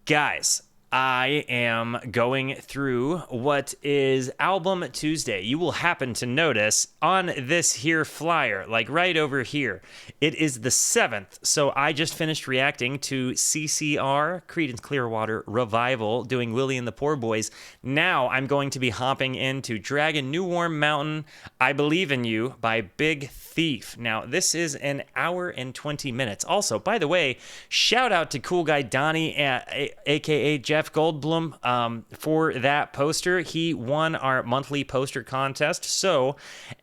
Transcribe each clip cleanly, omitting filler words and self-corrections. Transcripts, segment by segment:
Guys, I am going through what is Album Tuesday. You will happen to notice on this here flyer, like right over here, it is the 7th. So I just finished reacting to CCR, Creedence Clearwater Revival, doing Willie and the Poor Boys. Now I'm going to be hopping into Dragon New Warm Mountain, I Believe in You by Big Thief. Now, this is an hour and 20 minutes. Also, by the way, shout out to cool guy Donnie, aka Jeff Goldblum, for that poster. He won our monthly poster contest. So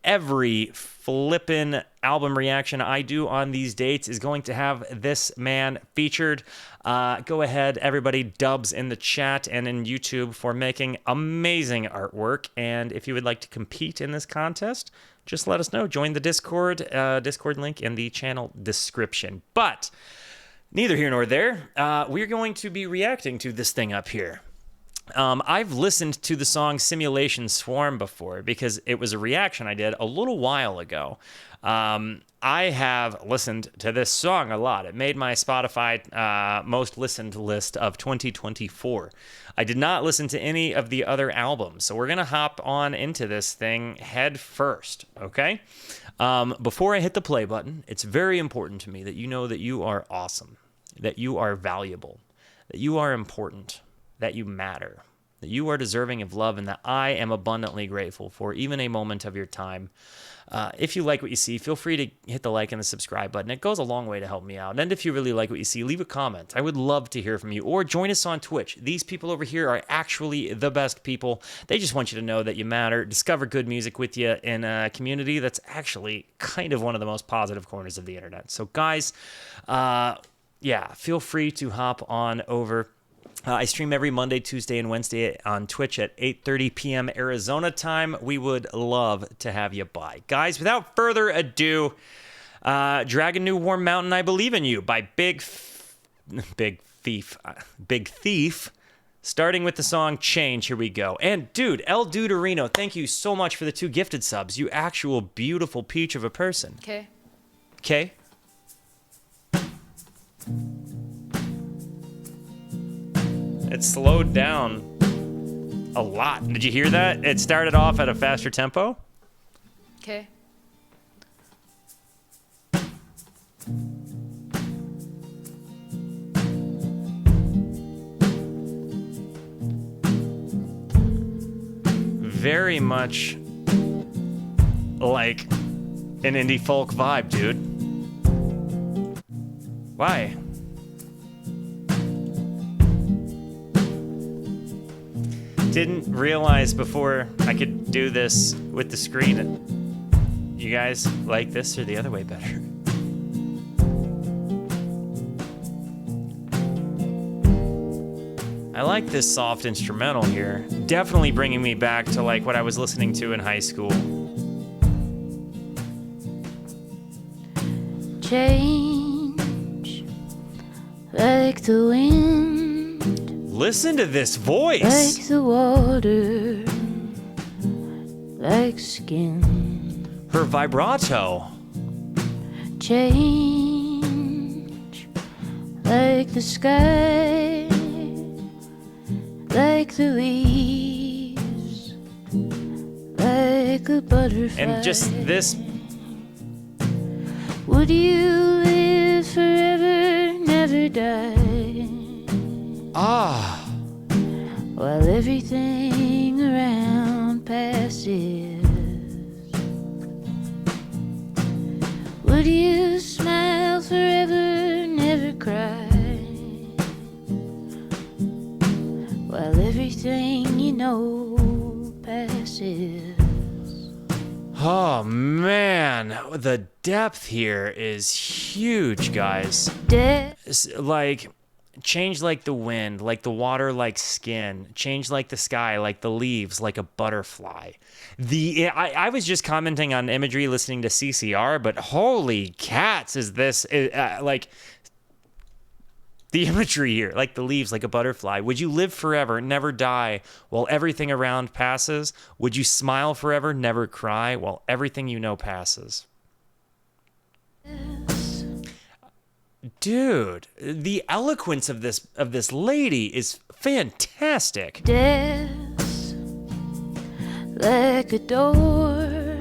every flippin' album reaction I do on these dates is going to have this man featured. Go ahead, everybody, dubs in the chat and in YouTube for making amazing artwork. And if you would like to compete in this contest, just let us know. Join the Discord, Discord link in the channel description. But neither here nor there. We're going to be reacting to this thing up here. I've listened to the song Simulation Swarm before because it was a reaction I did a little while ago. I have listened to this song a lot. It made my Spotify most listened list of 2024. I did not listen to any of the other albums, so we're going to hop on into this thing head first, okay? Before I hit the play button, it's very important to me that you know that you are awesome, that you are valuable, that you are important, that you matter, that you are deserving of love, and that I am abundantly grateful for even a moment of your time. If you like what you see, feel free to hit the like and the subscribe button. It goes a long way to help me out. And if you really like what you see, leave a comment. I would love to hear from you. Or join us on Twitch. These people over here are actually the best people. They just want you to know that you matter. Discover good music with you in a community that's actually kind of one of the most positive corners of the internet. So guys, yeah, feel free to hop on over. I stream every Monday, Tuesday, and Wednesday on Twitch at 8:30 p.m. Arizona time. We would love to have you by. Guys, without further ado, Dragon New Warm Mountain, I Believe in You by Big Thief. Starting with the song Change, here we go. And dude, El Duderino, thank you so much for the 2 gifted subs. You actual beautiful peach of a person. Okay. Okay? It slowed down a lot. Did you hear that? It started off at a faster tempo. Okay. Very much like an indie folk vibe, dude. Why? Didn't realize before I could do this with the screen. You guys like this or the other way better? I like this soft instrumental here. Definitely bringing me back to like what I was listening to in high school. Change like the wind. Listen to this voice. Like the water, like skin. Her vibrato. Change like the sky, like the leaves, like a butterfly. And just this. Would you live forever, never die? Ah. While everything around passes, would you smile forever, never cry? While everything you know passes. Oh man, the depth here is huge, guys. Like, change like the wind, like the water, like skin. Change like the sky, like the leaves, like a butterfly. I was just commenting on imagery listening to CCR, but holy cats, is this like the imagery here, like the leaves, like a butterfly. Would you live forever, never die, while everything around passes? Would you smile forever, never cry, while everything you know passes? Dude, the eloquence of this lady is fantastic. Death like a door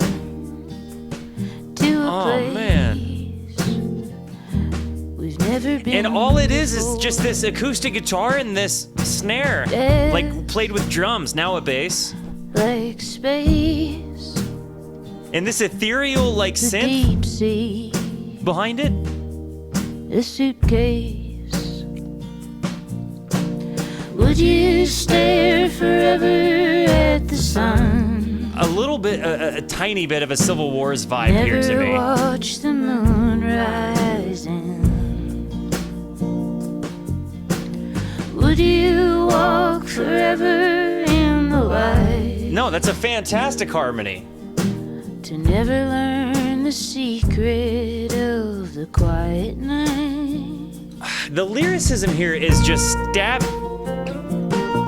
to a Oh, place man. we've never been. And all it is before. just this acoustic guitar and this snare, Death like played with drums, now a bass, like space, and this ethereal like the synth deep sea, behind it. a suitcase. Would you stare forever at the sun? A little bit, a tiny bit of a Civil Wars vibe here to Never me. watch the moon rising. Would you walk forever in the light? No, that's a fantastic harmony. To never learn the secret of the quiet night. The lyricism here is just stab.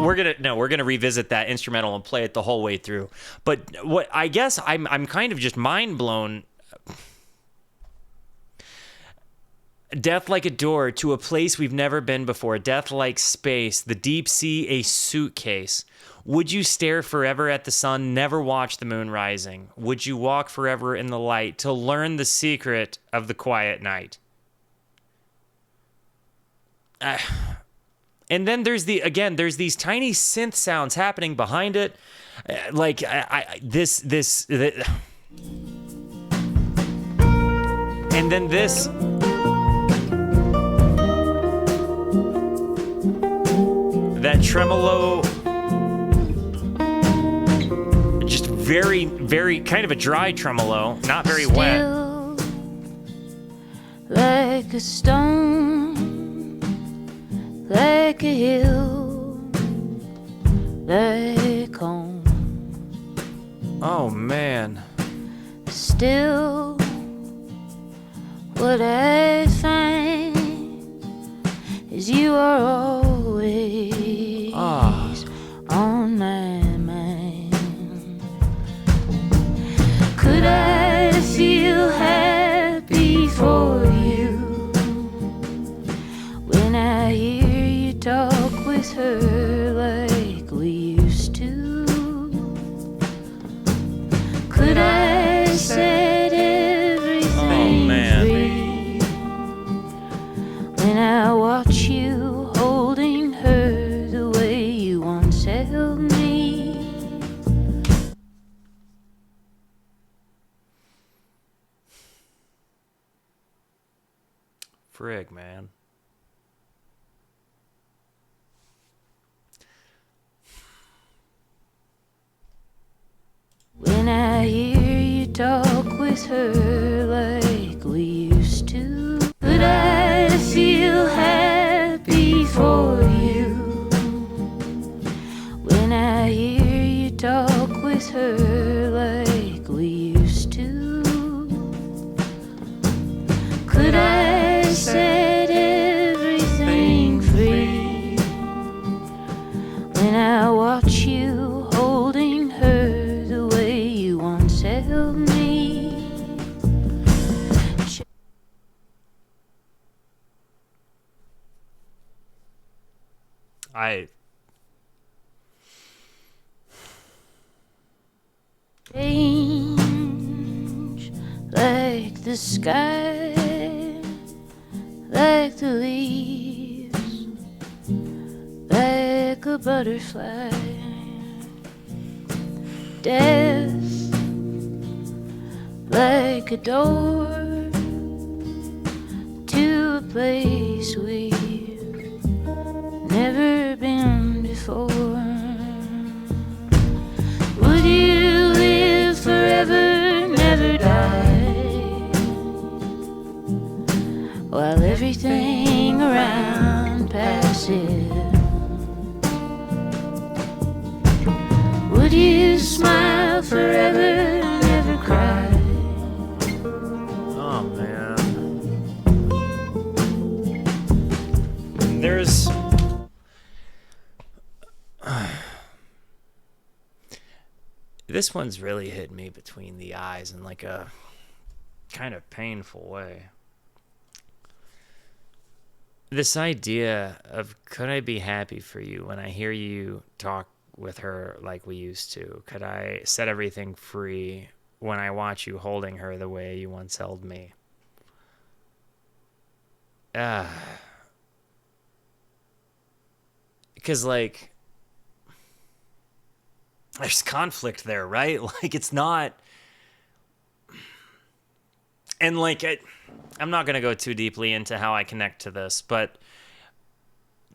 We're gonna revisit that instrumental and play it the whole way through. But what I guess I'm kind of just mind blown. Death like a door to a place we've never been before. Death like space, the deep sea, a suitcase. Would you stare forever at the sun, never watch the moon rising? Would you walk forever in the light to learn the secret of the quiet night? And then there's these tiny synth sounds happening behind it, like and then this. That tremolo, just very, very kind of a dry tremolo, not very wet. Still like a stone, like a hill, like home. Oh man. Still, what I find is you are always on my mind. Could I feel happy for you when I hear you talk with her like we used to? Could I set everything free when I watch you holding her the way you once held me? Frig, man. When I hear you talk with her like we used to, could I feel happy for you when I hear you talk with her like we used to? Could I set everything free when I watch you holding her the way you once held me? Change like the sky, like the leaves, like a butterfly. Death like a door to a place we've never been before. Would you live forever, never die, while everything around passes? Would you smile forever, never cry? Oh man. There's this one's really hit me between the eyes in like a kind of painful way. this idea of could I be happy for you when I hear you talk with her like we used to? Could I set everything free when I watch you holding her the way you once held me? Because, like, there's conflict there, right? Like, it's not... And, like, I'm not going to go too deeply into how I connect to this, but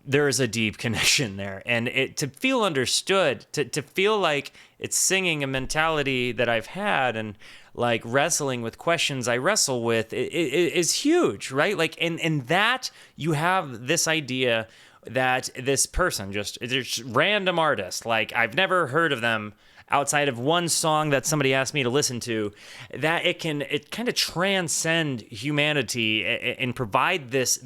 there is a deep connection there. And to feel understood, to feel like it's singing a mentality that I've had and, like, wrestling with questions I wrestle with is huge, right? Like, and that you have this idea that this person, just random artist, like, I've never heard of them outside of one song that somebody asked me to listen to, that it kind of transcend humanity and provide this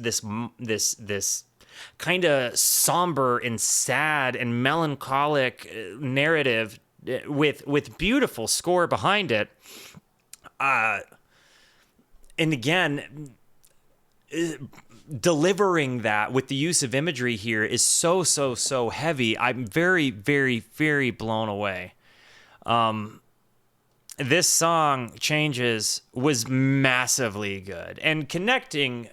kind of somber and sad and melancholic narrative with beautiful score behind it. And again, delivering that with the use of imagery here is so heavy. I'm very, very, very blown away. This song, Changes, was massively good and connecting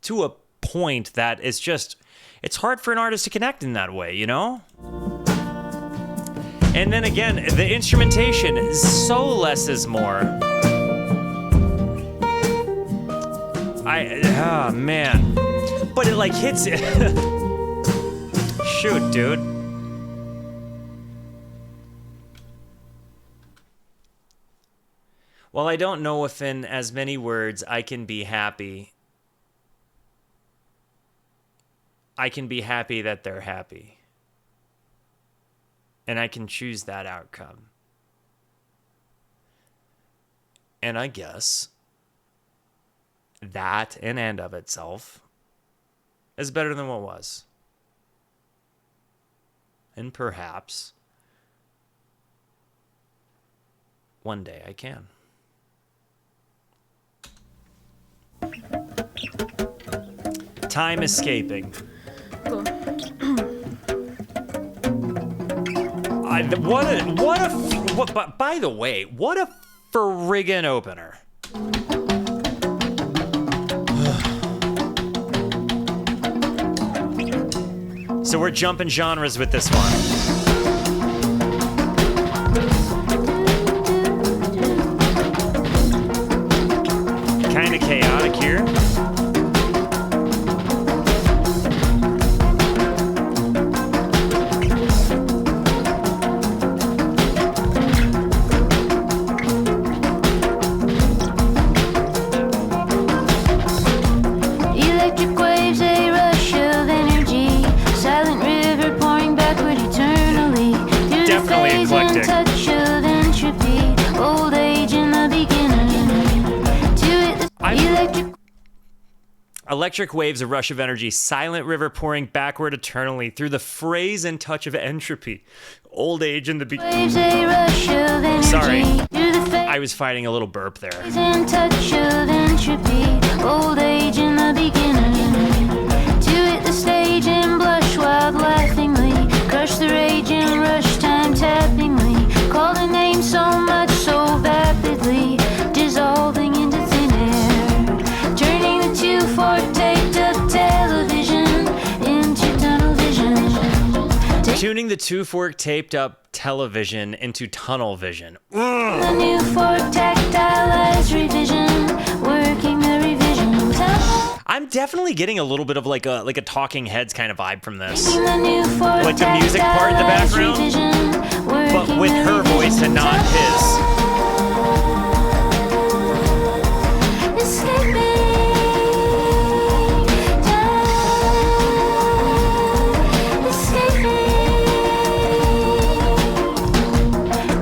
to a point that is just, it's hard for an artist to connect in that way, you know? And then again, the instrumentation is so less is more. Man. But it, like, hits it. Shoot, dude. Well, I don't know if in as many words I can be happy. I can be happy that they're happy. And I can choose that outcome. And I guess that in and of itself is better than what was. And perhaps one day I can. Time escaping. Cool. By the way, what a friggin' opener. So we're jumping genres with this one. Kind of chaotic here. Electric waves, a rush of energy. Silent river pouring backward eternally. Through Definitely the phase eclectic. and touch of entropy. Old age in the beginner. To it, the Electric waves, a rush of energy, silent river pouring backward eternally through the phrase and touch of entropy. Old age in the waves, a rush of energy. Sorry. Through the phase I was fighting a little burp there. and touch of entropy. Old age in the beginner. To it the stage and blush wild laughingly. Crush the rage and rush time tappingly. Call the name so much so vapidly. Dissolving into thin air. Turning the two-fork taped up television into tunnel vision. Tuning the two-fork taped up television into tunnel vision. The new fork tactilized revision. Working the revision. I'm definitely getting a little bit of like a Talking Heads kind of vibe from this. Like the music part in the background, but with her voice and not his.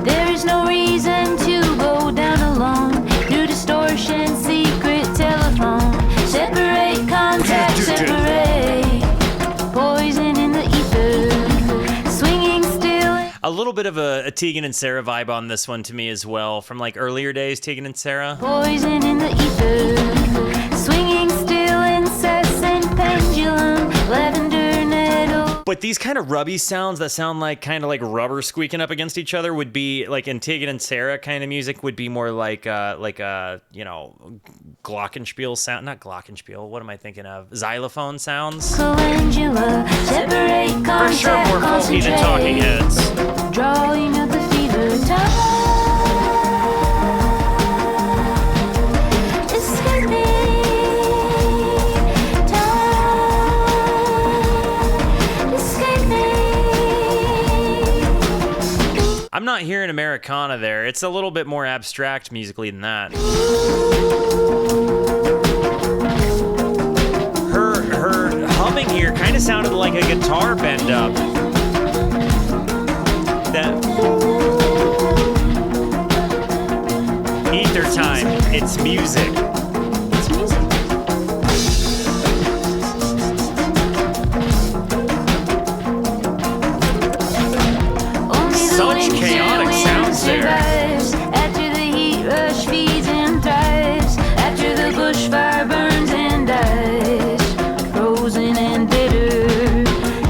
There is no reason to go down alone. New distortion, secret telephone. Separate, contact, separate. Poison in the ether. Swinging still. A little bit of a Tegan and Sarah vibe on this one to me as well, from like earlier days, Tegan and Sarah. Poison in the ether. Swinging still, incessant But these kind of rubby sounds that sound like kind of like rubber squeaking up against each other would be like Antigone and Sarah kind of music would be more like you know, glockenspiel sound, not glockenspiel. What am I thinking of? Xylophone sounds. Calendula, separate For contact, sure, more folky than Talking Heads. drawing of the fever time. Escape me, time. Escape me. I'm not hearing Americana there. It's a little bit more abstract musically than that. Her humming here kind of sounded like a guitar bend up. That ether time. It's music. It's music. Only the Such winter chaotic wind sounds there. survives after the heat rush feeds and thrives, after the bushfire burns and dies, frozen and bitter,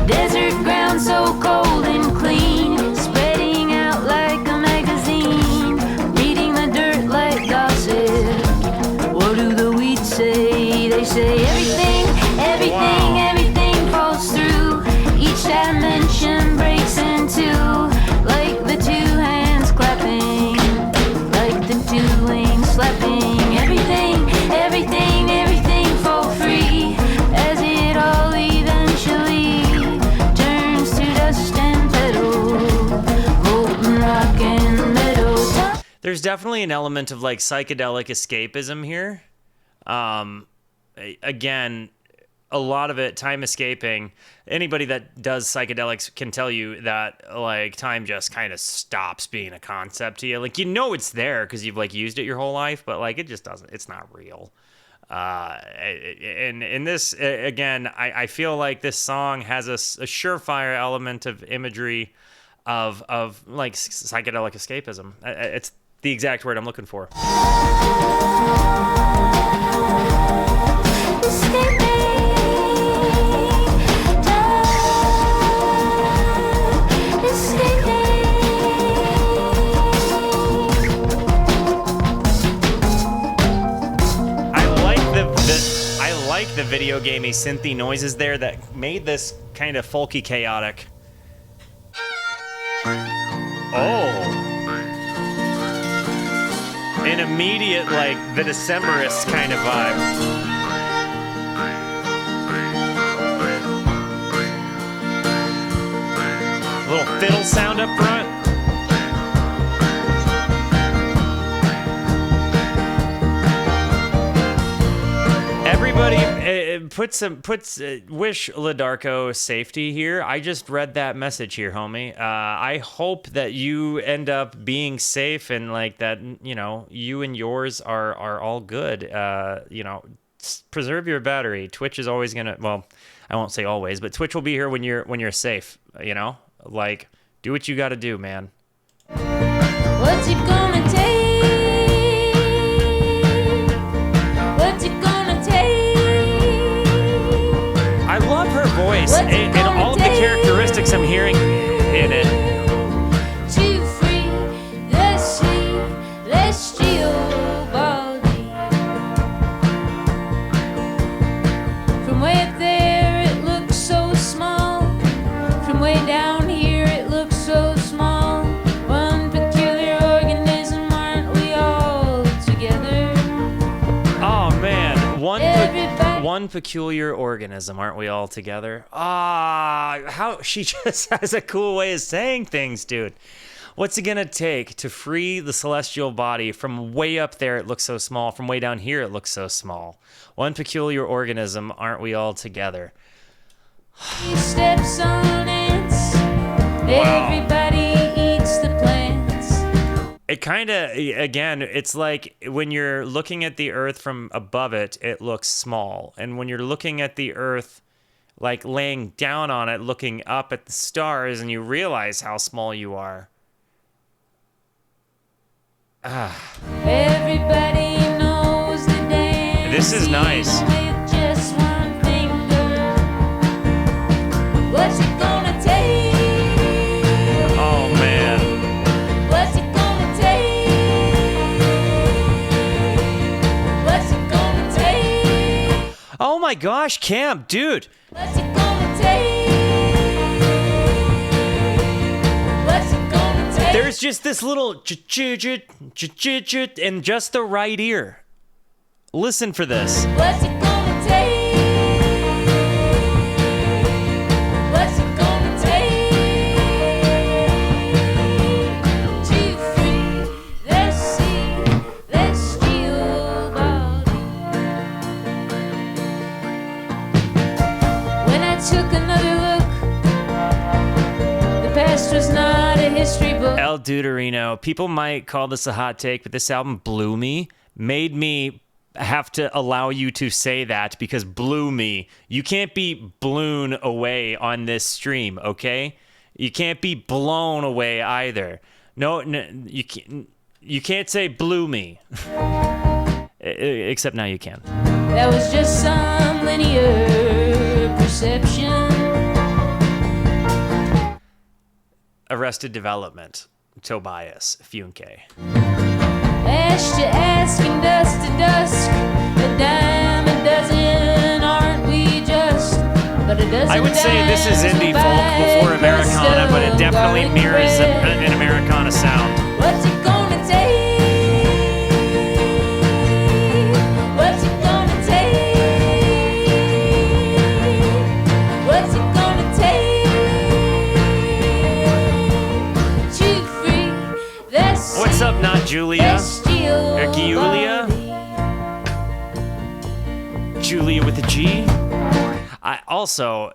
desert ground so cold and clean, spreading out like a magazine, reading the dirt like gossip. What do the weeds say? They say everything, everything, Wow. everything falls through. Each dimension breaks in two, like the two hands clapping, like the two wings slapping. Everything, everything, everything fall free, as it all eventually turns to dust and metal, molten rock and metal. There's definitely an element of like psychedelic escapism here. Again, a lot of it time escaping. Anybody that does psychedelics can tell you that like time just kind of stops being a concept to you. Like, you know, it's there because you've like used it your whole life, but like it just doesn't. It's not real. And in this, again, I feel like this song has a surefire element of imagery of like psychedelic escapism. It's the exact word I'm looking for. Escape me, time. Escape me. I like the video gamey synthy noises there that made this kind of folky chaotic. Oh. An immediate, like, the Decemberists kind of vibe. Little fiddle sound up front. Everybody wish Ladarko safety here. I just read that message here, homie. I hope that you end up being safe and like that, you know, you and yours are all good. You know, preserve your battery. Twitch is always gonna, well, I won't say always, but Twitch will be here when you're safe, you know? Like, do what you gotta do, man. What's it gonna take? What's it gonna take? I love her voice and all of the characteristics I'm hearing in it. To free the celestial body. From way up there it looks so small. From way down here it looks so small. One peculiar organism, aren't we all together? Oh man, Everybody. one peculiar organism, aren't we all together? How she just has a cool way of saying things, dude. What's it gonna take to free the celestial body? From way up there it looks so small, from way down here it looks so small. One peculiar organism, aren't we all together? He steps on ants. Everybody eats the plants. It kind of, again, it's like when you're looking at the earth from above it, it looks small. And when you're looking at the earth, like laying down on it, looking up at the stars, and you realize how small you are. Everybody knows the dance. This is nice. With just one finger. What's it gonna take? Oh, man. What's it gonna take? What's it gonna take? Oh, my gosh, Camp, dude. What's it gonna take? What's it gonna take? There's just this little in just the right ear. Listen for this. What's it gonna take? What's it gonna take? 2, 3, let's see, let's steal body. When I took another look, the past was not a history book. El Deuterino. People might call this a hot take, but this album blew me. Made me have to allow you to say that because blew me. You can't be blown away on this stream, okay? You can't be blown away either. No, you can't say blew me. Except now you can. That was just some linear perception. Arrested Development. Tobias Funke. Ash to ask and dust to dusk, a dime a dozen, aren't we just? But a dozen I would say this is indie folk before Americana, but it definitely mirrors an Americana sound. What's it gonna take? What's it gonna take? What's it gonna take? 2, 3, that's What's up, not Julia? Or Giulia? Julia with a G? I also,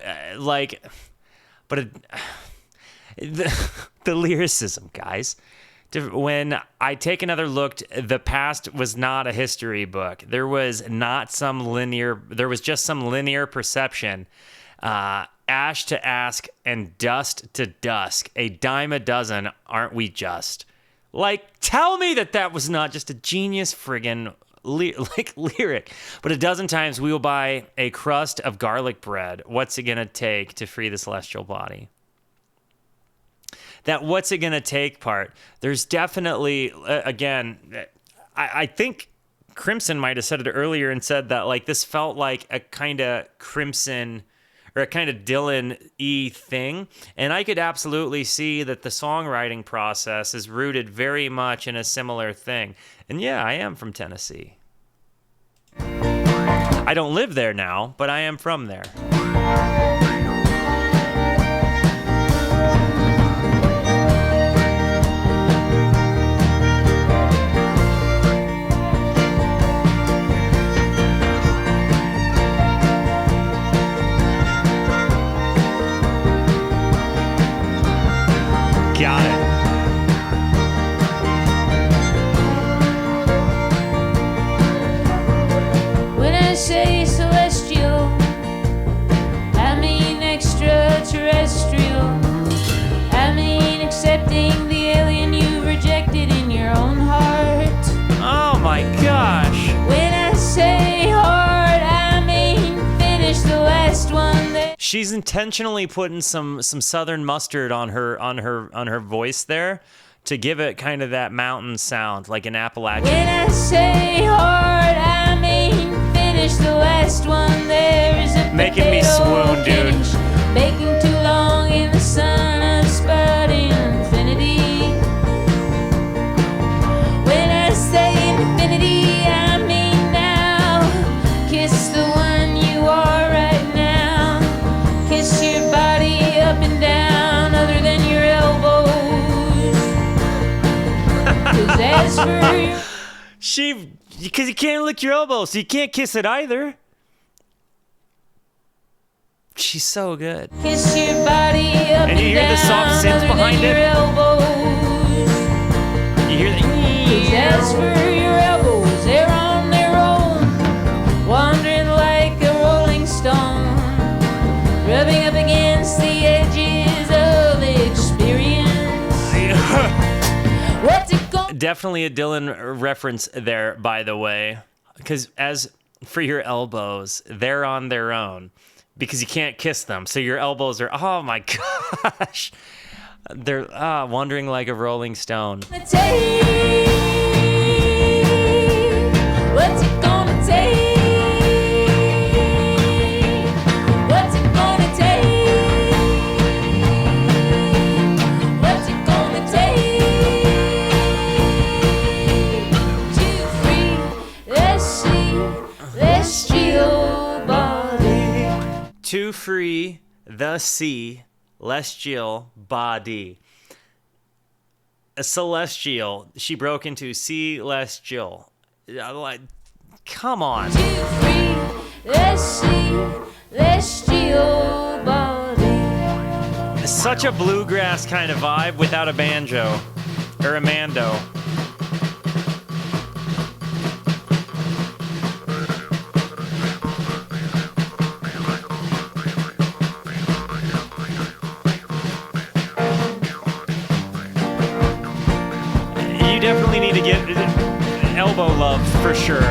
the lyricism, guys. When I take another look, the past was not a history book. There was just some linear perception. Ash to ask and dust to dusk. A dime a dozen, aren't we just? Like, tell me that was not just a genius friggin' lyric. But a dozen times we will buy a crust of garlic bread. What's it gonna take to free the celestial body? That what's it gonna take part. There's definitely, again, I think Crimson might have said it earlier and said that, like, this felt like a kind of Crimson or a kind of Dylan-y thing. And I could absolutely see that the songwriting process is rooted very much in a similar thing. And yeah, I am from Tennessee. I don't live there now, but I am from there. Got it. When I say celestial, I mean extraterrestrial. I mean accepting the alien you've rejected in your own heart. Oh my gosh. When I say hard, I mean finish the last one that She's intentionally putting some southern mustard on her voice there to give it kind of that mountain sound, like an Appalachian. When I say hard, I mean finish the last one. There is a Making me potato swoon, dude. finish, baking too long in the sun of Spud Infinity. When I say infinity, I mean now. Kiss the one you are right now. Kiss your body up and down, other than your elbows. 'Cause as for your Because you can't lick your elbow, so you can't kiss it either. She's so good. Kiss your body up And you hear the soft down, synth other behind than it? your elbows. You hear that? As for your elbows, they're on their own, wandering like a rolling stone, rubbing up against the edges of experience. What's it going? Definitely a Dylan reference there, by the way. Because as for your elbows, they're on their own. because you can't kiss them. So your elbows are, oh my gosh. They're wandering like a rolling stone. What's it gonna take? What's it gonna take? What's it gonna take to free this celestial body? To free the celestial body. A celestial. She broke into celestial. Like, come on. To free this celestial body. Such a bluegrass kind of vibe without a banjo or a mando. You definitely need to get elbow love for sure.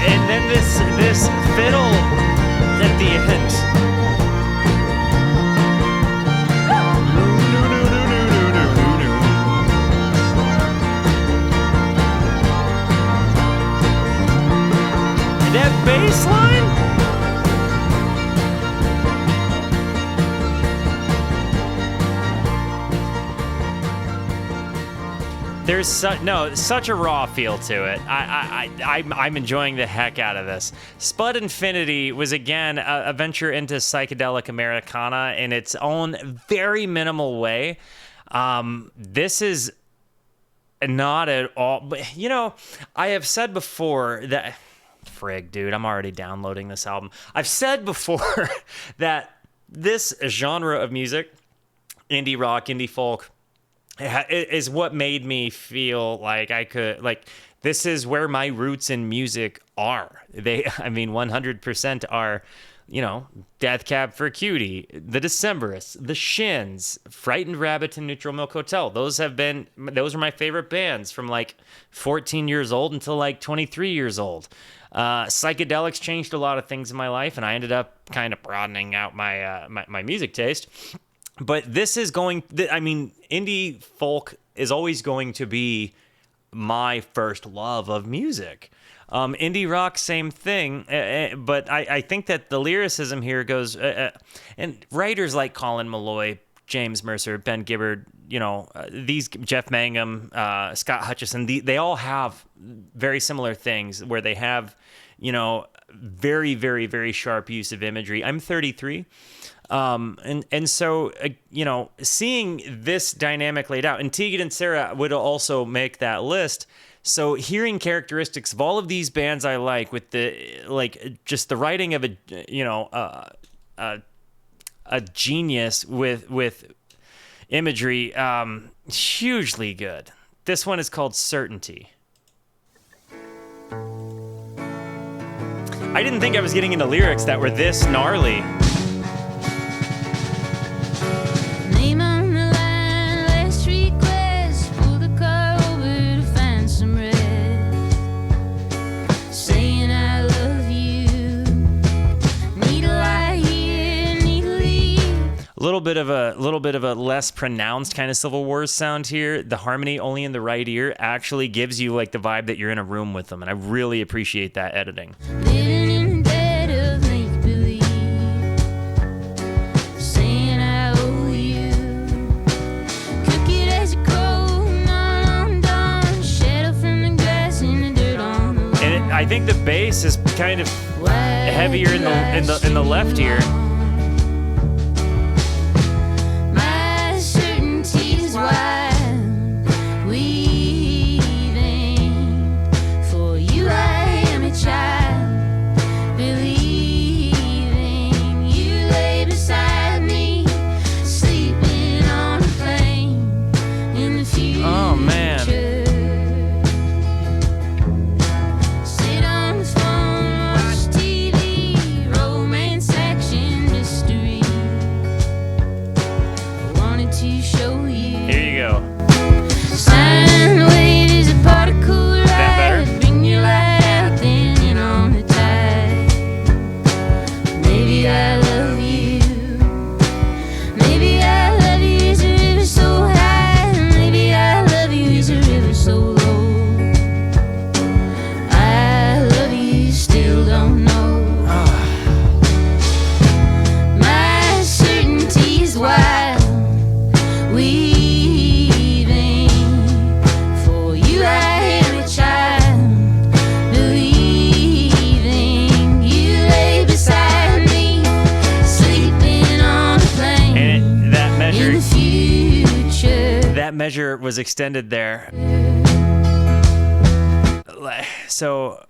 And then this fiddle at the end. That bass line? There's such a raw feel to it. I'm enjoying the heck out of this. Spud Infinity was again a venture into psychedelic Americana in its own very minimal way. This is not at all, but you know, I have said before that. Frig, dude, I'm already downloading this album. I've said before that this genre of music, indie rock, indie folk, is what made me feel like I could, like, this is where my roots in music are. 100% are, you know, Death Cab for Cutie, The Decemberists, The Shins, Frightened Rabbit, and Neutral Milk Hotel. Those are my favorite bands from like 14 years old until like 23 years old. Psychedelics changed a lot of things in my life, and I ended up kind of broadening out my my music taste. But this is indie folk is always going to be my first love of music. Indie rock, same thing. But I think that the lyricism here goes, and writers like Colin Malloy, James Mercer, Ben Gibbard, you know, these Jeff Mangum, Scott Hutchison, they all have very similar things where they have, you know, very, very, very sharp use of imagery. I'm 33. And so, you know, seeing this dynamic laid out, and Tegan and Sarah would also make that list. So hearing characteristics of all of these bands I like with just the writing of a genius with imagery, hugely good. This one is called Certainty. I didn't think I was getting into lyrics that were this gnarly. Name on the line, last request. Pull the car over to find some rest. Saying I love you. Need a lie here, need a leave. A little bit of a less pronounced kind of Civil War sound here. The harmony only in the right ear actually gives you like the vibe that you're in a room with them, and I really appreciate that editing. Living in the dead of make-believe. Saying I owe you. Crooked as a crow, not undone. Shadow from the grass and the dirt on the lawn. And I think the bass is kind of heavier in the left ear. My certainty is wild, weaving. For you I am a child, believing. You lay beside me, sleeping on a plane in the future. Oh, man. Sit on the phone, watch TV, romance action that measure was extended there. So,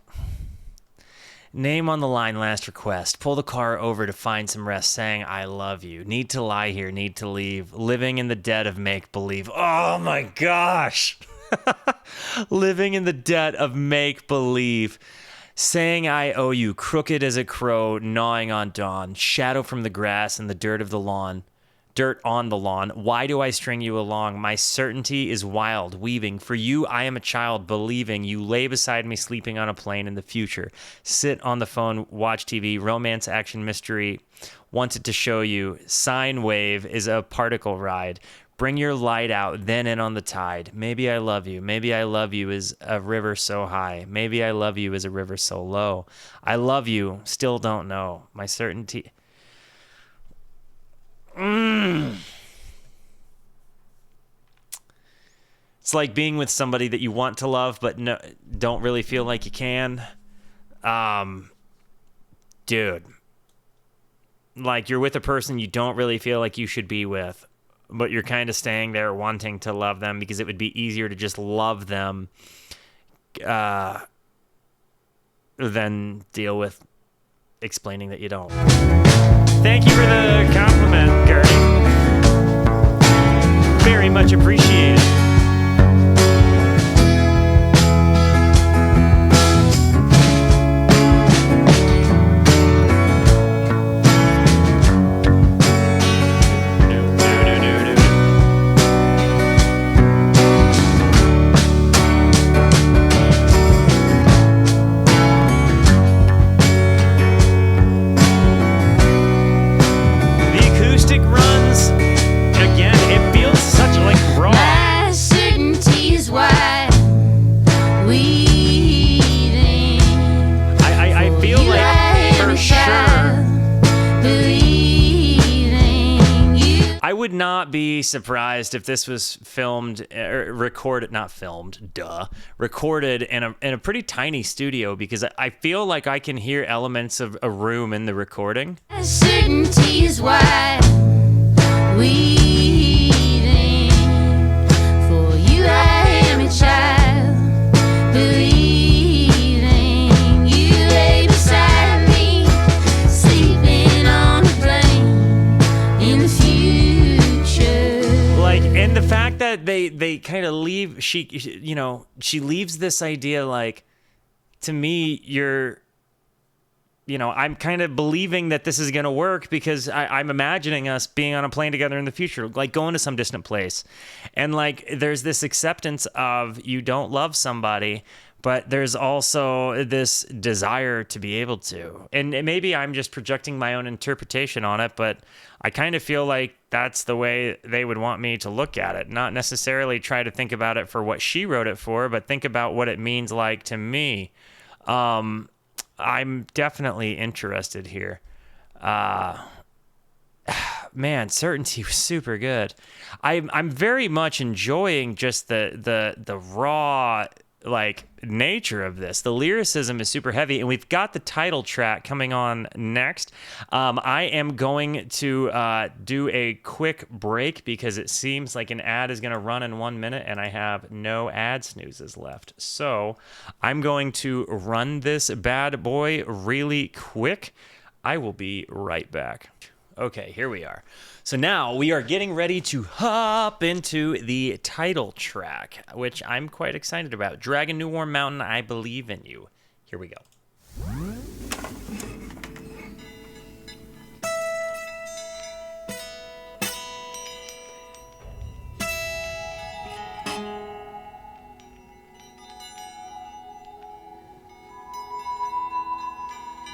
name on the line, last request. Pull the car over to find some rest, saying, I love you. Need to lie here, need to leave. Living in the debt of make-believe. Oh my gosh. Living in the debt of make-believe. Saying I owe you, crooked as a crow, gnawing on dawn. Shadow from the grass and the dirt of the lawn. Dirt on the lawn. Why do I string you along? My certainty is wild, weaving. For you, I am a child, believing. You lay beside me, sleeping on a plane in the future. Sit on the phone, watch TV, romance, action, mystery. Wanted to show you. Sine wave is a particle ride. Bring your light out, then in on the tide. Maybe I love you. Maybe I love you is a river so high. Maybe I love you is a river so low. I love you, still don't know. My certainty... It's like being with somebody that you want to love but don't really feel like you can. Dude. Like you're with a person you don't really feel like you should be with, but you're kind of staying there wanting to love them because it would be easier to just love them than deal with explaining that you don't. Thank you for the compliment, Gertie. Very much appreciated. I would not be surprised if this was filmed or recorded in a pretty tiny studio, because I feel like I can hear elements of a room in the recording. Certainty is why waiting for you. I am a child, believing you lay beside me, sleeping on a plane in the future. And the fact that they kind of leave, she leaves this idea like, to me, I'm kind of believing that this is going to work because I'm imagining us being on a plane together in the future, like going to some distant place. And like, there's this acceptance of you don't love somebody, but there's also this desire to be able to. And maybe I'm just projecting my own interpretation on it, but I kind of feel like that's the way they would want me to look at it. Not necessarily try to think about it for what she wrote it for, but think about what it means like to me. I'm definitely interested here. Man, certainty was super good. I'm very much enjoying just the raw like nature of this. The lyricism is super heavy, and we've got the title track coming on next. I am going to do a quick break because it seems like an ad is going to run in 1 minute and I have no ad snoozes left. So I'm going to run this bad boy really quick. I will be right back. Okay, here we are. So now we are getting ready to hop into the title track, which I'm quite excited about. Dragon New Warm Mountain, I Believe in You. Here we go.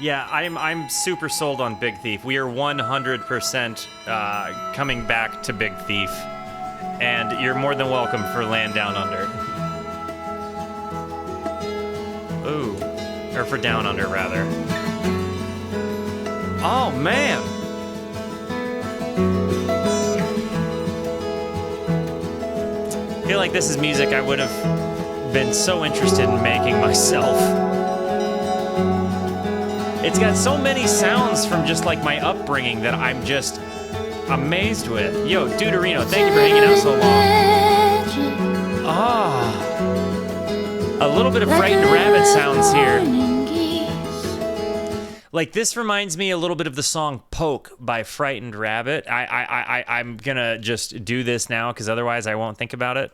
Yeah, I'm super sold on Big Thief. We are 100% coming back to Big Thief, and you're more than welcome for Land Down Under. Ooh, or for Down Under rather. Oh man. I feel like this is music I would have been so interested in making myself. It's got so many sounds from just like my upbringing that I'm just amazed with. Yo, Deuterino, thank you for hanging out so long. bit of frightened rabbit sounds here. Like, this reminds me a little bit of the song Poke by Frightened Rabbit. I'm gonna just do this now, because otherwise I won't think about it.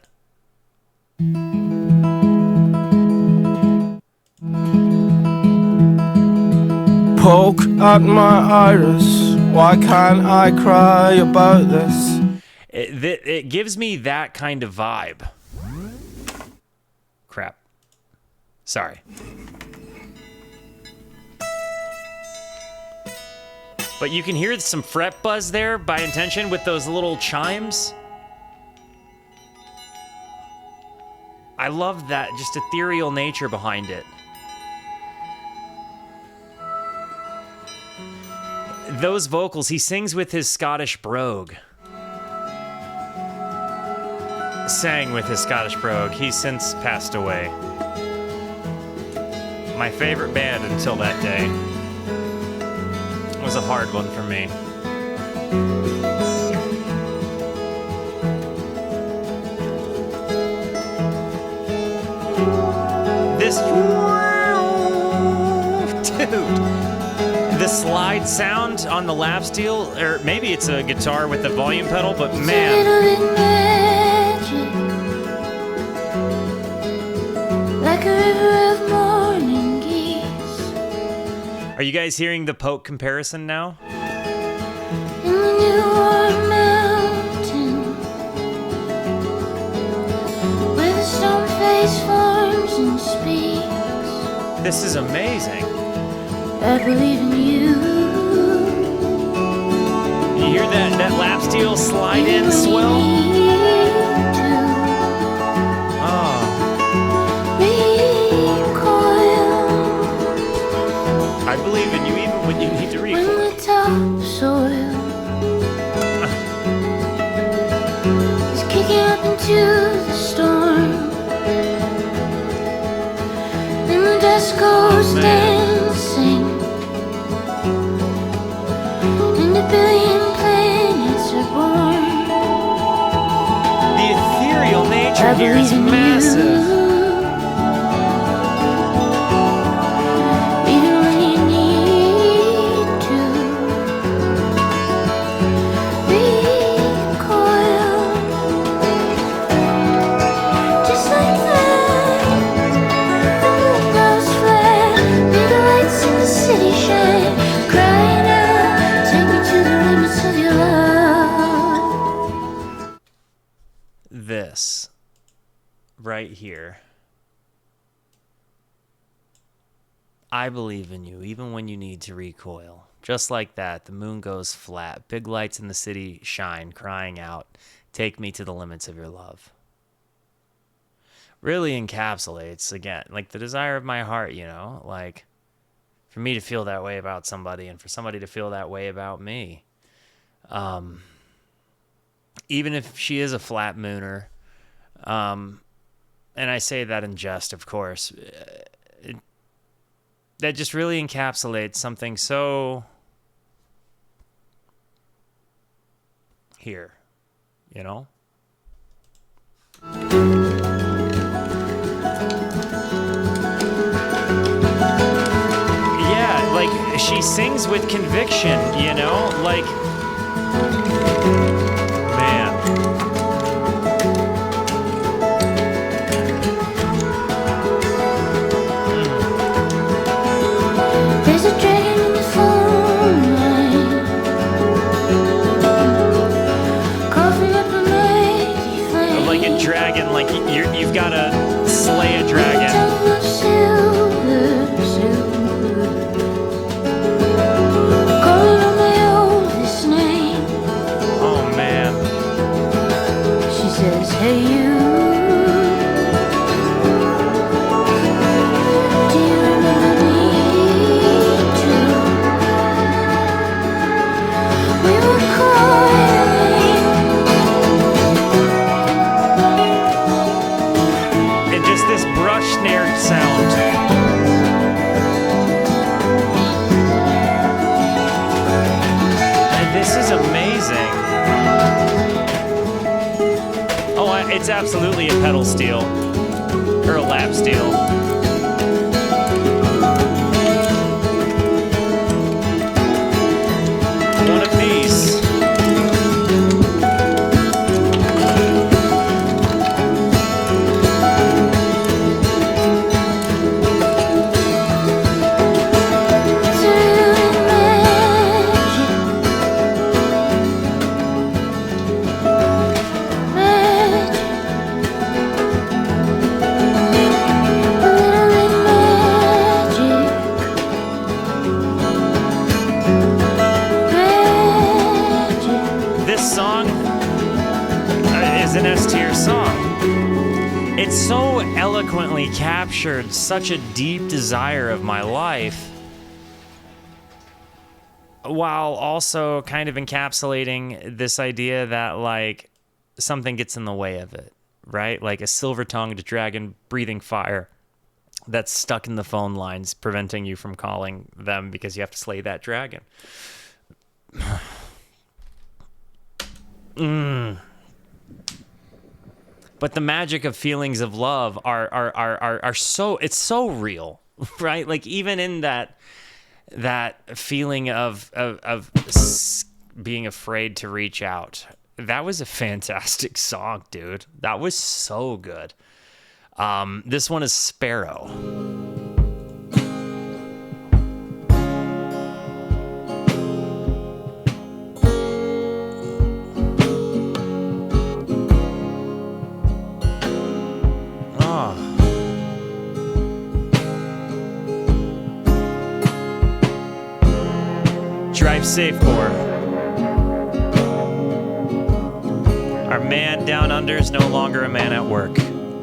Poke at my iris, why can't I cry about this? It gives me that kind of vibe. Crap. Sorry. But you can hear some fret buzz there by intention with those little chimes. I love that, just ethereal nature behind it. Those vocals, he sings with his Scottish brogue. Sang with his Scottish brogue. He's since passed away. My favorite band until that day. It was a hard one for me. This... Dude. The slide sound on the lap steel, or maybe it's a guitar with the volume pedal, but man. Like a river of morning geese. Are you guys hearing the Poke comparison now? In the new warm mountain, where the stone face forms and speaks. This is amazing. I believe in you. You hear that lap steel slide in swell? Oh. I believe in you even when you need to recoil. When the topsoil is kicking up into the storm, and the dust goes dancing, and a billion planets are born. The ethereal nature here is massive. This right here. I believe in you even when you need to recoil. Just like that, the moon goes flat. Big lights in the city shine, crying out, take me to the limits of your love. Really encapsulates, again, like the desire of my heart, you know? Like, for me to feel that way about somebody and for somebody to feel that way about me. Even if she is a flat mooner, and I say that in jest, of course, that just really encapsulates something so here, you know? Yeah, like, she sings with conviction, you know? Like, man. There's a dragon in the phone line, coughing up a mighty flame. Like a dragon, like you've got to slay a dragon. Tongue of silver, calling on my oldest name. Oh man. She says, hey you, do you remember me too? We were coiling, And just this brush snare sound. And this is amazing. Oh, it's absolutely a pedal steel. Or a lap steel. song. It so eloquently captured such a deep desire of my life, while also kind of encapsulating this idea that, like, something gets in the way of it, right? Like a silver-tongued dragon breathing fire that's stuck in the phone lines, preventing you from calling them because you have to slay that dragon. But the magic of feelings of love are so, it's so real, right? Like even in that feeling of being afraid to reach out. That was a fantastic song, dude. That was so good. This one is Sparrow. Drive safe, Core. Our man down under is no longer a man at work.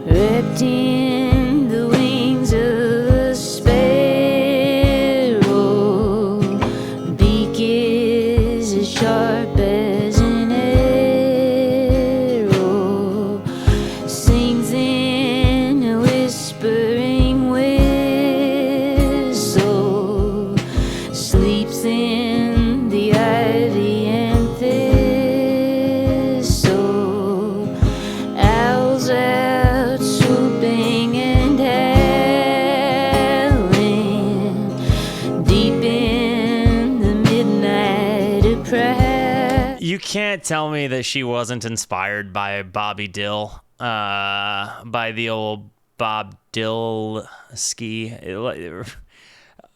Wrapped in the wings of a sparrow, beak is as sharp as an arrow, sings in a whispering whistle, sleeps in the ivy and thistle, owls out swooping and howling, deep in the midnight of pride. You can't tell me that she wasn't inspired by Bobby Dill, by the old Bob Dillski.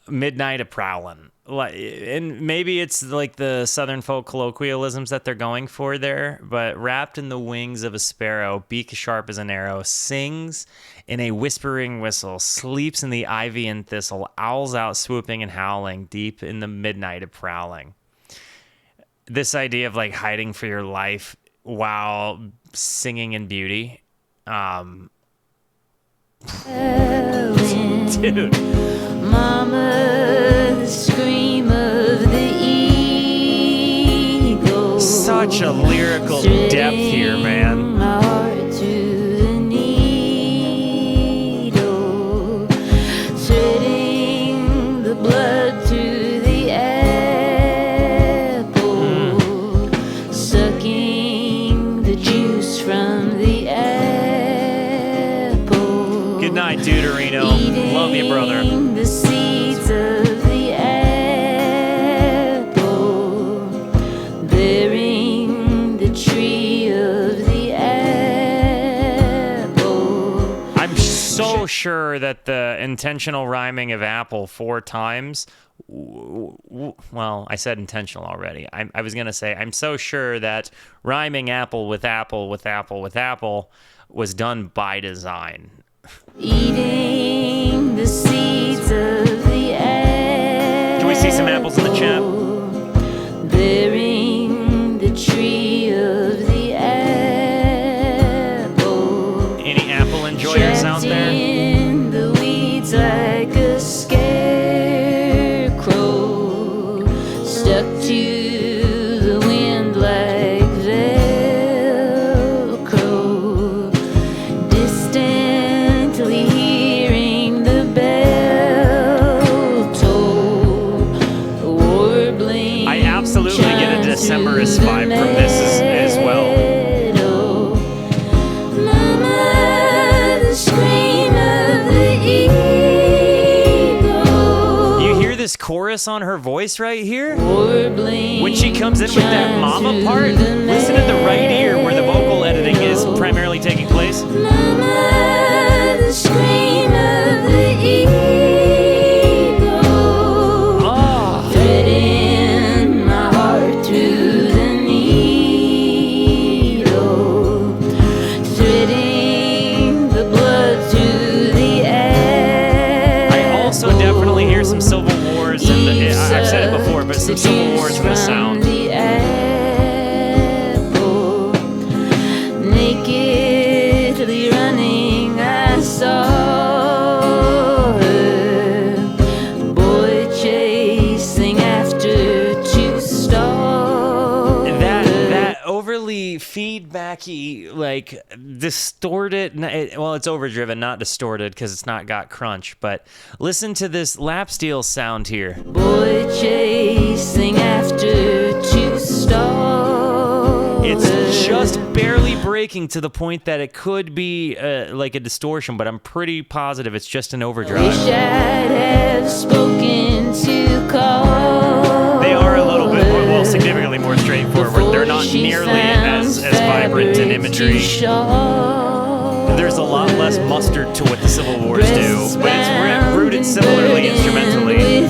Midnight of Prowlin'. And maybe it's like the Southern folk colloquialisms that they're going for there, but wrapped in the wings of a sparrow, beak sharp as an arrow, sings in a whispering whistle, sleeps in the ivy and thistle, owls out swooping and howling, deep in the midnight of prowling. This idea of like hiding for your life while singing in beauty. Dude. Mama, the scream of the eagle. Such a lyrical depth here, man. My heart to the needle, threading the blood to the apple, sucking the juice from the apple. Good night, Deuterino. Love you, brother. The seeds of the apple, bearing the tree of the apple. I'm so sure that the intentional rhyming of apple 4 times, well, I said intentional already. I was going to say, I'm so sure that rhyming apple with apple with apple with apple was done by design. Eating the seeds of the apple. Do we see some apples in the chat? Bearing the tree of the apple. Any apple enjoyers out there? In the weeds like a scarecrow, stuck to the wind like Velcro, distantly hearing the bell toll, warbling. I absolutely get a Decemberist vibe from this as well. Mama, the scream of the eagle. You hear this chorus on her voice right here? Warbling When she comes in with that mama part, listen to the right ear where the vocal editing is primarily taking place. Mama, the scream of the eagle. Oh, Threading my heart through the needle, threading the blood through the apple. I also definitely hear some Civil Wars, and I've said it before, but some Civil Wars in the sound. The apple, naked wacky, like distorted. Well, it's overdriven, not distorted, because it's not got crunch. But listen to this lap steel sound here. Boy chasing after two stars. It's just barely breaking to the point that it could be like a distortion, but I'm pretty positive it's just an overdrive. Wish I'd have spoken to call. They are a little bit more, well, significantly more straightforward. They're not nearly as vibrant in imagery. There's a lot less mustard to what the Civil Wars do, but it's rooted similarly instrumentally.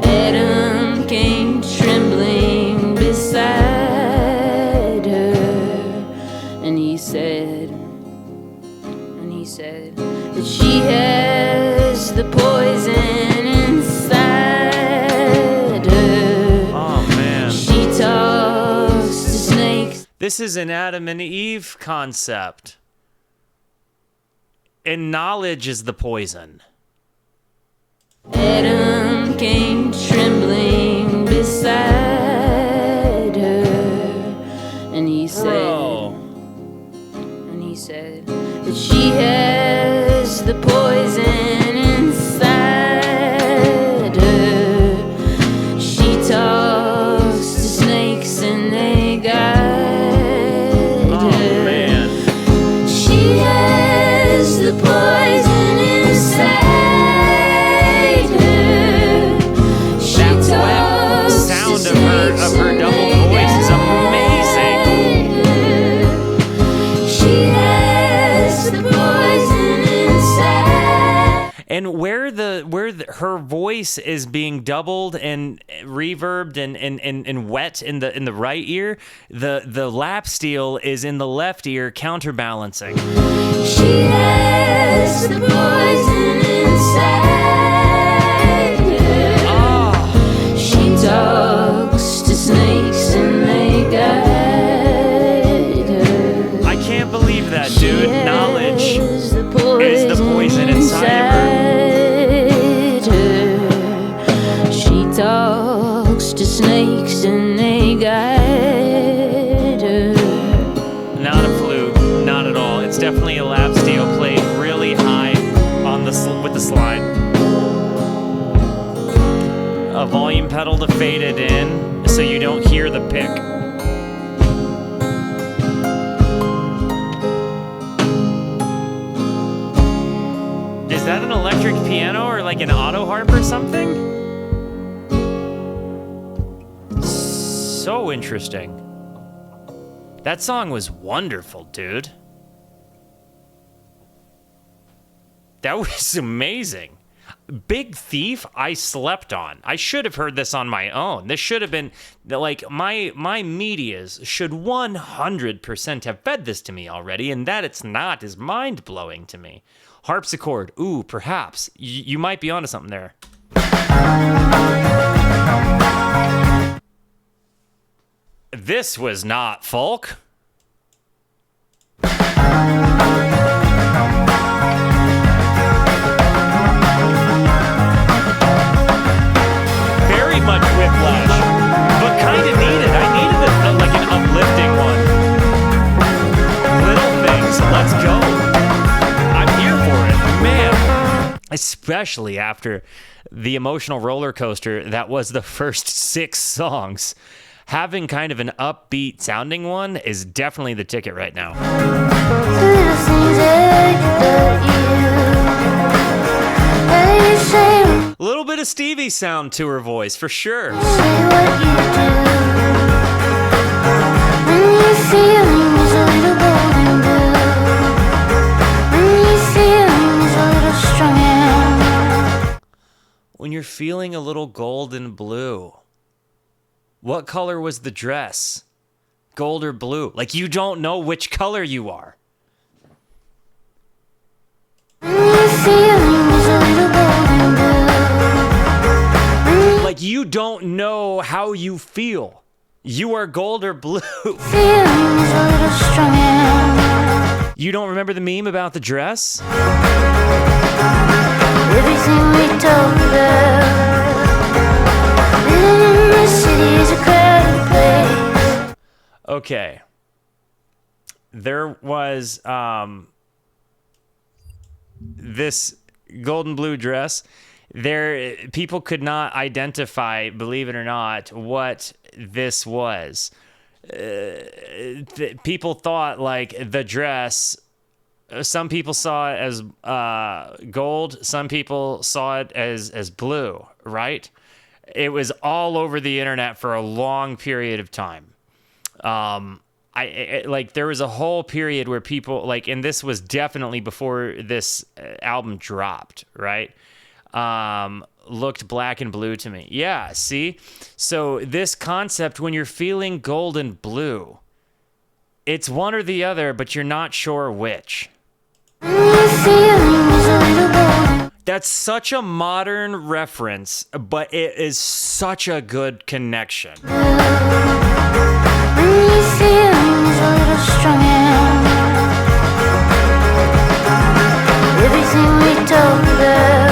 Adam came trembling beside her, and he said that she has the poison inside her. Oh man. She talks to snakes. This is an Adam and Eve concept. And knowledge is the poison. Adam came trembling beside her, and he said that she has the poison inside her. She talks to snakes and they guide her. Oh man. She has the poison inside her. She That wet sound of her double voice is amazing. She has the poison inside. And where her voice is being doubled and reverbed and wet in the right ear, the lap steel is in the left ear counterbalancing. She has the poison inside her. Oh, She talks to snakes and they guide her. I can't believe that, dude. Knowledge Is the poison inside of her. She talks to snakes and they guide her. Not a flute, not at all. It's definitely a lap steel played really high on with the slide. A volume pedal to fade it in so you don't hear the pick. Is that an electric piano or like an auto harp or something? So interesting. That song was wonderful, dude. That was amazing. Big Thief, I slept on. I should have heard this on my own. This should have been, like, my medias should 100% have fed this to me already, and that it's not is mind-blowing to me. Harpsichord, ooh, perhaps. You might be onto something there. This was not folk. Very much whiplash, but kind of needed. I needed like an uplifting one. Little things, let's go. I'm here for it, man. Especially after the emotional roller coaster that was the first 6 songs. Having kind of an upbeat sounding one is definitely the ticket right now. A little bit of Stevie sound to her voice, for sure. When you're feeling a little golden blue. What color was the dress? Gold or blue? Like, you don't know which color you are. Like, you don't know how you feel. You are gold or blue. You don't remember the meme about the dress? Everything we talk about, living in the city is a crowded place. Okay. There was this golden blue dress. People could not identify, believe it or not, what this was. People thought like the dress. Some people saw it as gold. Some people saw it as blue. Right? It was all over the internet for a long period of time. There was a whole period where people like, and this was definitely before this album dropped, right? Looked black and blue to me. Yeah, see? So this concept, when you're feeling gold and blue, it's one or the other, but you're not sure which. That's such a modern reference, but it is such a good connection. Everything we talk about,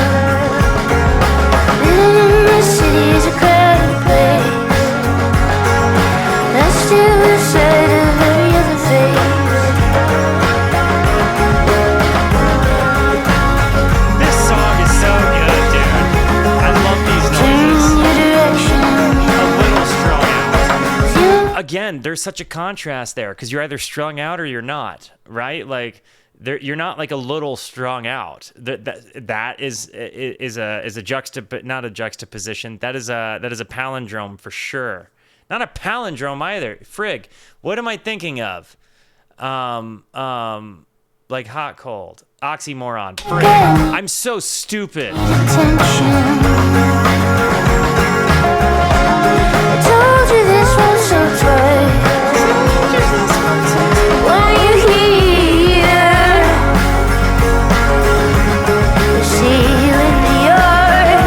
living in the city is a crowded place. That's still the side of every other face. This song is so good, dude. I love these noises. A little strung out. Again, there's such a contrast there because you're either strung out or you're not, right? Like, you're not like a little strung out. That is a not a juxtaposition. That is a palindrome for sure. Not a palindrome either. Frig, what am I thinking of? Like hot cold, oxymoron. Frig, I'm so stupid. I told you this once or twice. Why are you here? You see you in the yard,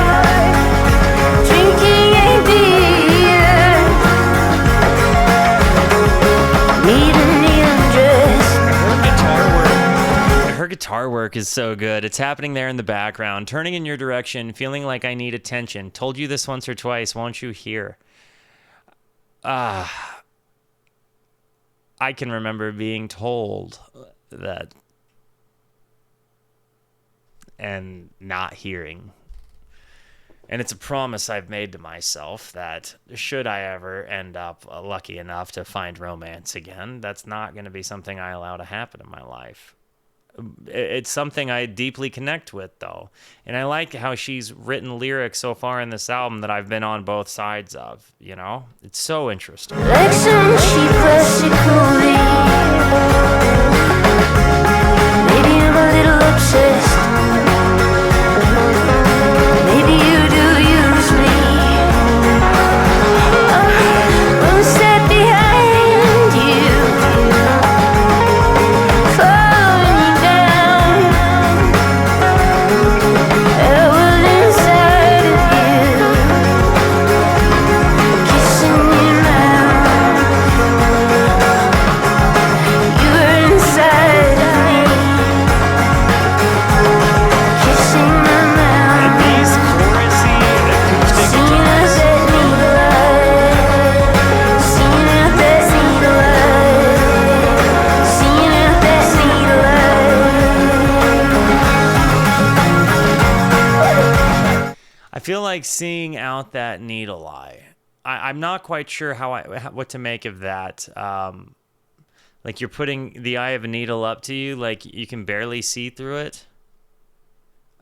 drinking a beer. Need a neon dress. Her guitar work is so good. It's happening there in the background, turning in your direction, feeling like I need attention. Told you this once or twice, won't you hear? I can remember being told that and not hearing. And it's a promise I've made to myself that should I ever end up lucky enough to find romance again, that's not going to be something I allow to happen in my life. It's something I deeply connect with, though. And I like how she's written lyrics so far in this album that I've been on both sides of, you know? It's so interesting. Like some cheap plastic clothing. Maybe I'm a little obsessed. Maybe you do use me. One step behind you, following you down. A world inside of you, kissing your mouth. You were inside of me, kissing my mouth. And these chorusy acoustic Seeing guitars, us at needle-eye, seeing out that needle-eye, seeing out that needle-eye. I feel like seeing out that needle eye. I'm not quite sure what to make of that. Like you're putting the eye of a needle up to you, like you can barely see through it.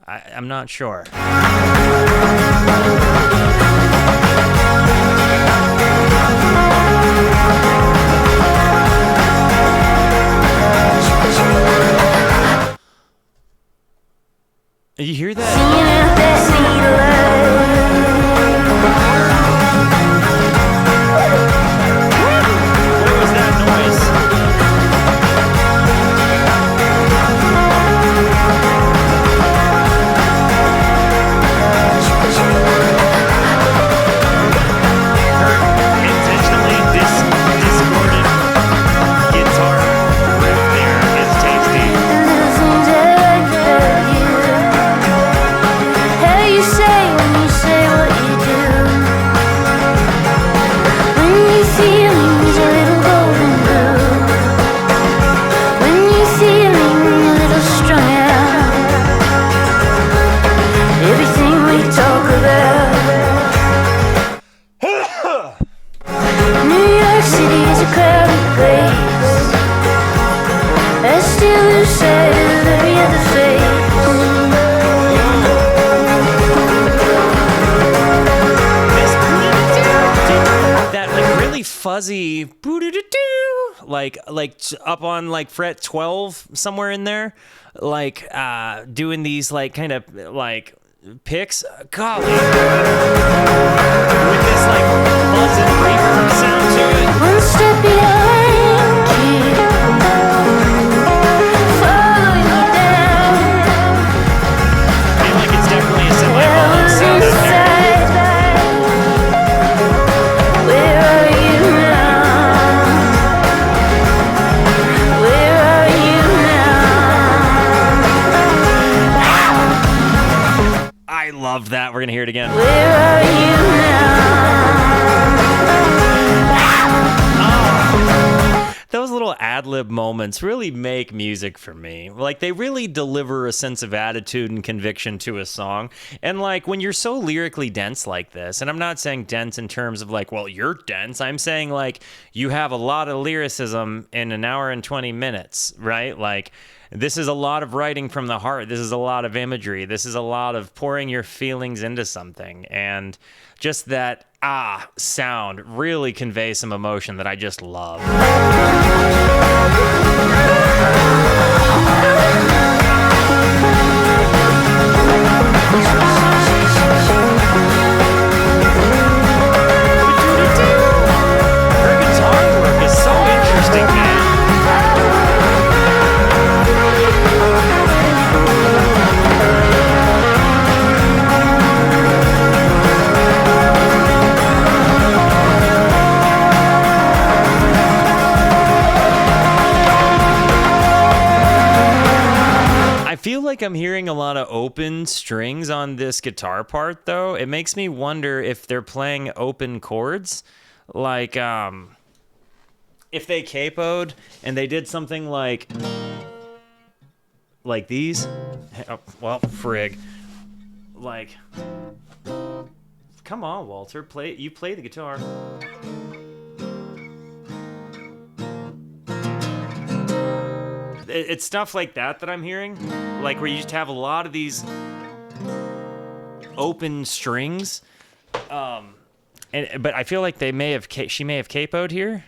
I'm not sure. You hear that? Seeing out that What was that noise? Intentionally discorded guitar riff there is tasty. little things I like about you. fuzzy boo-doo-doo-doo, like up on like fret 12 somewhere in there, like doing these like kind of like picks. Golly, with this like buzz and reverb sound to it. One step behind you, following you down. I feel like it's definitely a semi-hollow sound out there. Where are you now? Where are you now? I love that. We're gonna hear it again. Where are you Those little ad-lib moments really make music for me. Like, they really deliver a sense of attitude and conviction to a song. And, like, when you're so lyrically dense like this, and I'm not saying dense in terms of, like, well, you're dense. I'm saying, like, you have a lot of lyricism in an hour and 20 minutes, right? Like, this is a lot of writing from the heart. This is a lot of imagery. This is a lot of pouring your feelings into something. And just that sound really conveys some emotion that I just love. Her guitar work is so interesting, man. I feel like I'm hearing a lot of open strings on this guitar part, though. It makes me wonder if they're playing open chords. Like, if they capoed and they did something like these. Oh, well, frig. Like, come on, Walter. You play the guitar. It's stuff like that I'm hearing, like where you just have a lot of these open strings, but I feel like she may have capoed here.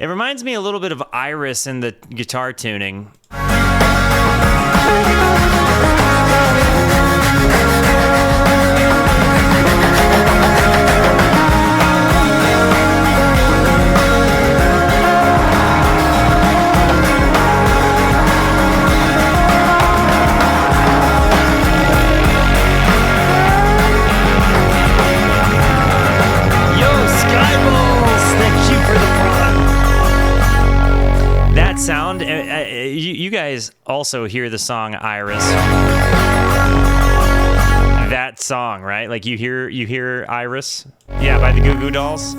Reminds me a little bit of Iris in the guitar tuning. Sound. You guys also hear the song Iris. That song, right? Like you hear Iris? Yeah, by the Goo Goo Dolls.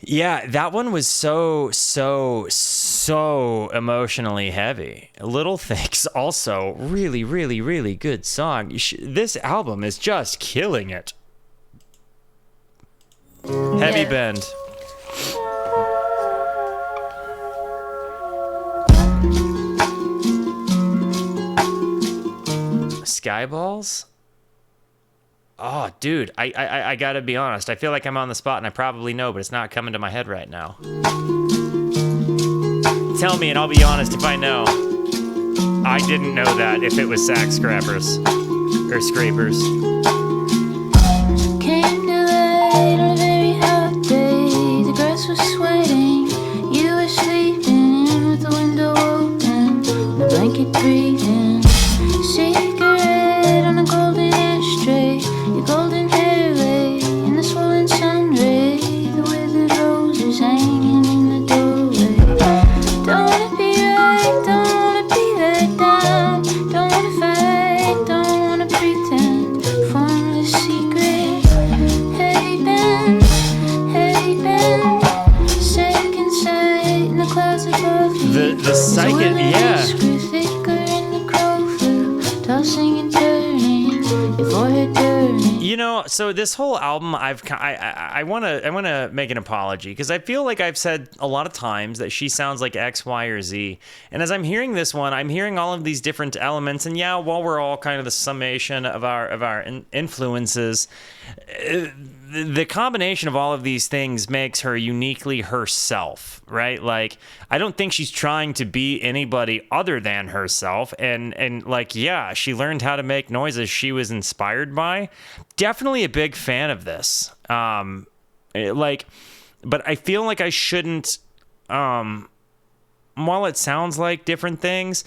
Yeah, that one was so emotionally heavy. Little Things also really, really, really good song. This album is just killing it. Heavy bend. Skyballs? Oh, dude, I gotta be honest. I feel like I'm on the spot and I probably know, but it's not coming to my head right now. Tell me and I'll be honest if I know. I didn't know that if it was sack scrappers or scrapers. Came too late on a very hot day. The grass was sweating. You were sleeping with the window open, the blanket breathing. Cigarette on a golden ashtray. Your golden hair lay in the swollen sun ray. The withered roses hanging in the doorway. Don't wanna be right, don't wanna be let down. Don't wanna fight, don't wanna pretend. Formless secret. Hey Ben, second sight in the clouds above you. The second, yeah. Screw thicker in the crowfield, tossing and turning, your forehead burning. You know, so this whole album, I want to make an apology because I feel like I've said a lot of times that she sounds like X, Y, or Z. And as I'm hearing this one, I'm hearing all of these different elements. And yeah, while we're all kind of the summation of our influences, the combination of all of these things makes her uniquely herself, right? Like, I don't think she's trying to be anybody other than herself. And like, yeah, she learned how to make noises she was inspired by. Definitely a big fan of this. But I feel like I shouldn't, while it sounds like different things,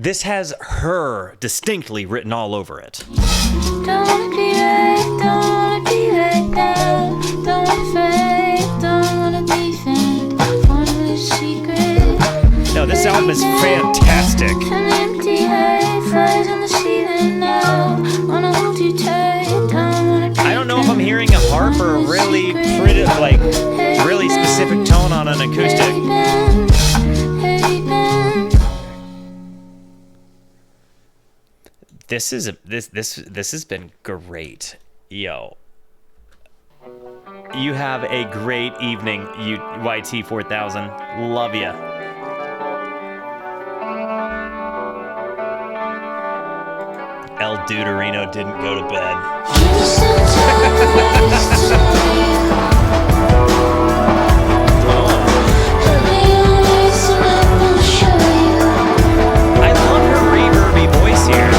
this has her distinctly written all over it. Don't wanna be right, don't wanna be let down. Don't wanna fight, don't wanna defend. Formless secret. No, this album is fantastic. An empty head flies on the ceiling now. Wanna hold you tight, don't wanna I don't know if I'm hearing a harp or a really pretty, like, really specific tone on an acoustic. Hey Ben. This has been great. Yo. You have a great evening, you YT4000. Love ya. El Deuterino didn't go to bed. I love her reverby voice here.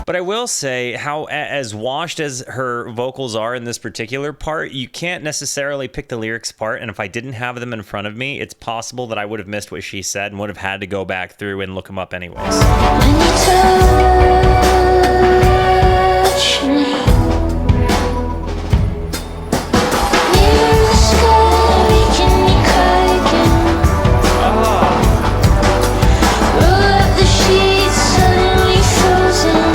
But I will say, how as washed as her vocals are in this particular part, you can't necessarily pick the lyrics apart. And if I didn't have them in front of me, it's possible that I would have missed what she said and would have had to go back through and look them up anyways. When you touch me, near the sky, making me cry again. Roll up the sheets, suddenly frozen.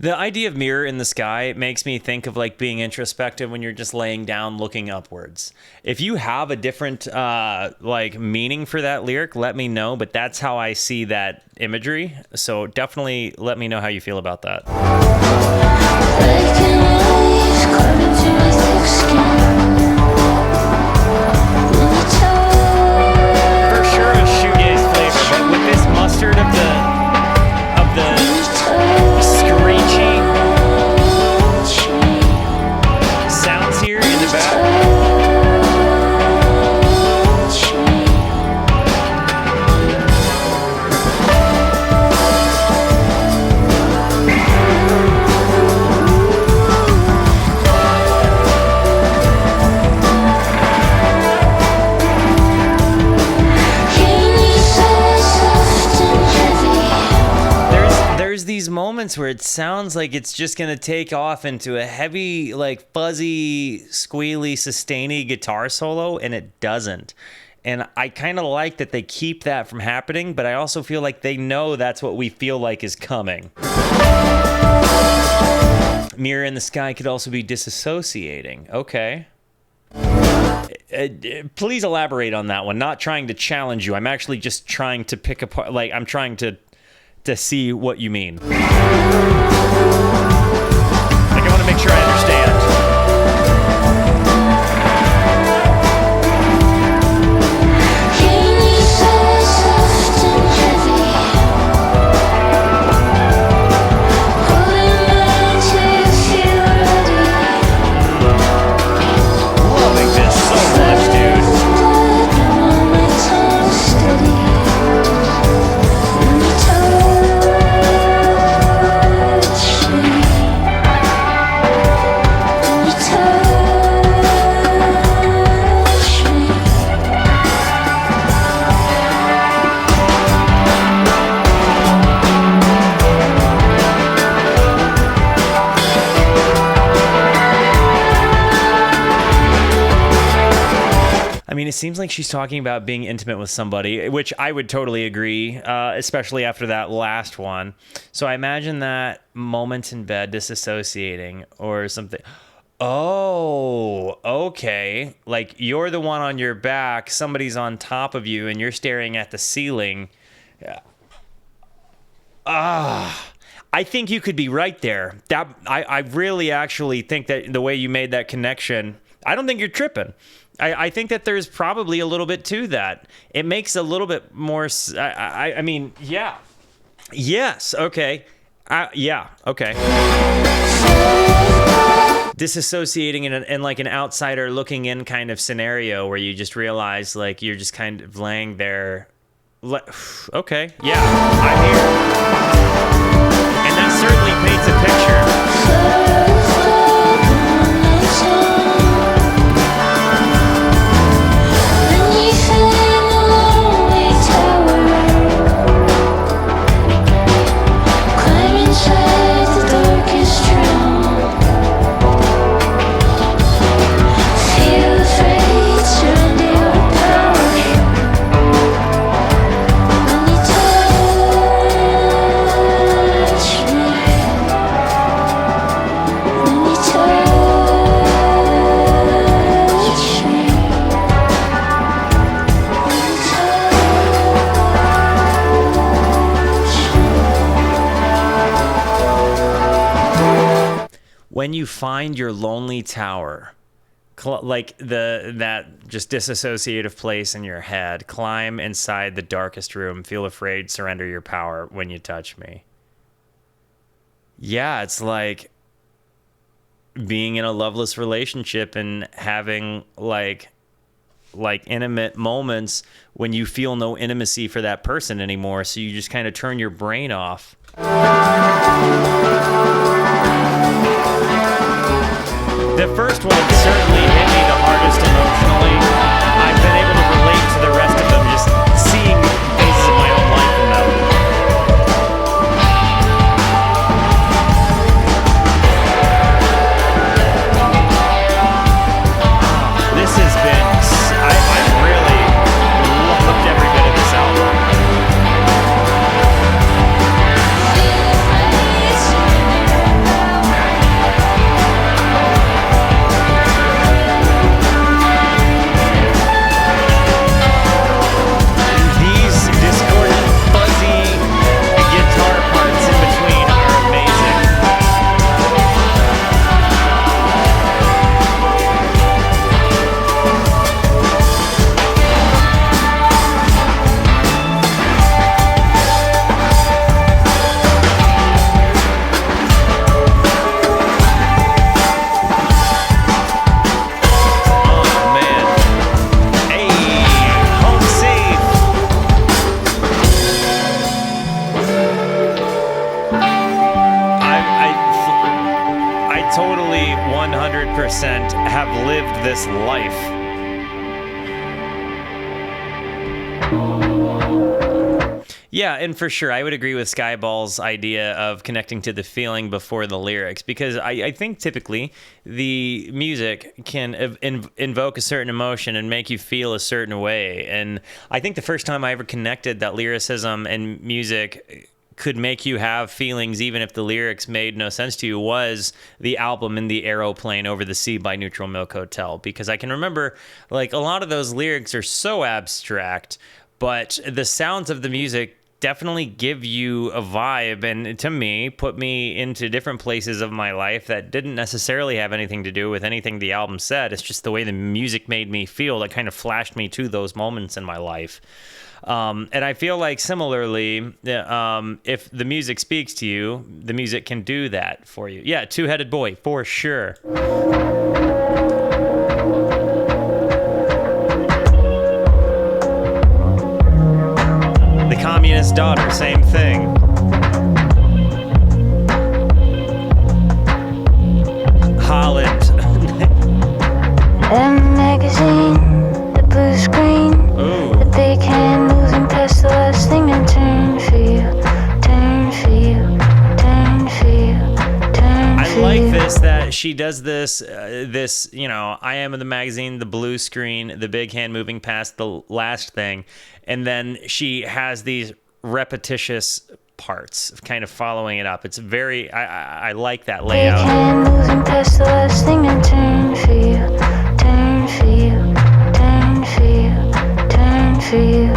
The idea of mirror in the sky makes me think of like being introspective when you're just laying down looking upwards. If you have a different like meaning for that lyric, let me know, but that's how I see that imagery. So definitely let me know how you feel about that. Like an ice carved into my thick skin. When you touch For sure a shoegaze flavor, but with this mustard of the screechy sounds here in the back. There's these moments where it sounds like it's just gonna take off into a heavy, like fuzzy, squealy, sustainy guitar solo, and it doesn't. And I kind of like that they keep that from happening, but I also feel like they know that's what we feel like is coming. Mirror in the sky could also be disassociating. Okay. Please elaborate on that one. Not trying to challenge you. I'm actually just trying to pick apart, like, I'm trying to see what you mean. Like, I want to make sure I understand. I mean, it seems like she's talking about being intimate with somebody, which I would totally agree, especially after that last one. So I imagine that moment in bed disassociating or something. Oh, okay. Like you're the one on your back, somebody's on top of you, and you're staring at the ceiling. Yeah. I think you could be right there. I really actually think that the way you made that connection, I don't think you're tripping. I think that there's probably a little bit to that. It makes a little bit more. I mean, yeah. Yes. Okay. Yeah. Okay. Disassociating in like an outsider looking in kind of scenario where you just realize like you're just kind of laying there. Okay. Yeah. I'm here. And that certainly paints a picture. When you find your lonely tower, like that just disassociative place in your head, climb inside the darkest room, feel afraid, surrender your power when you touch me. Yeah, it's like being in a loveless relationship and having like intimate moments when you feel no intimacy for that person anymore, so you just kind of turn your brain off. The first one certainly hit me the hardest emotionally. I've been able to relate to the rest of them just seeing faces of my own life in them. This has been... I've really loved every bit of this album. Have lived this life. Yeah, and for sure, I would agree with Skyball's idea of connecting to the feeling before the lyrics, because I think typically the music can invoke a certain emotion and make you feel a certain way. And I think the first time I ever connected that lyricism and music could make you have feelings even if the lyrics made no sense to you was the album In the Aeroplane Over the Sea by Neutral Milk Hotel, because I can remember like a lot of those lyrics are so abstract, but the sounds of the music definitely give you a vibe, and to me put me into different places of my life that didn't necessarily have anything to do with anything the album said. It's just the way the music made me feel that kind of flashed me to those moments in my life. And I feel like similarly, if the music speaks to you, the music can do that for you. Yeah, Two-Headed Boy, for sure. The Communist Daughter, same thing. Holland. The magazine, the blue screen. Ooh. The big hand moving past the last thing I turn for you, turn for you, turn for you, turn for you. I like this, that she does this, I am in the magazine, the blue screen, the big hand moving past the last thing. And then she has these repetitious parts of kind of following it up. It's very, I like that layout. Big hand moving past the last thing and turn for you, turn for you, turn for you, turn for you.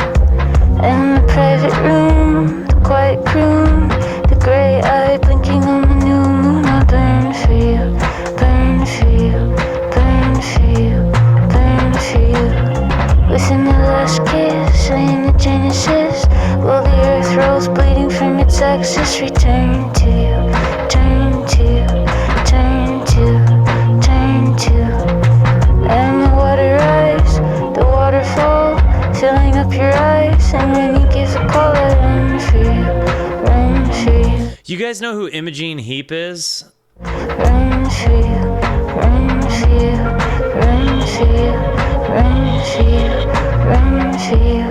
In the private room, the quiet room, the gray eye blinking on the new moon. I burn for you, burn for you, burn for you, burn for you. Within the last kiss, I am the genesis. While the earth rolls bleeding from its axis, return to you, turn to you, turn to, turn to. And the water rise, the waterfall, filling up your eyes. And when you give the call, I run for you, run for you. You guys know who Imogene Heap is? Run for you, run for you, run for you, run for you, run for you.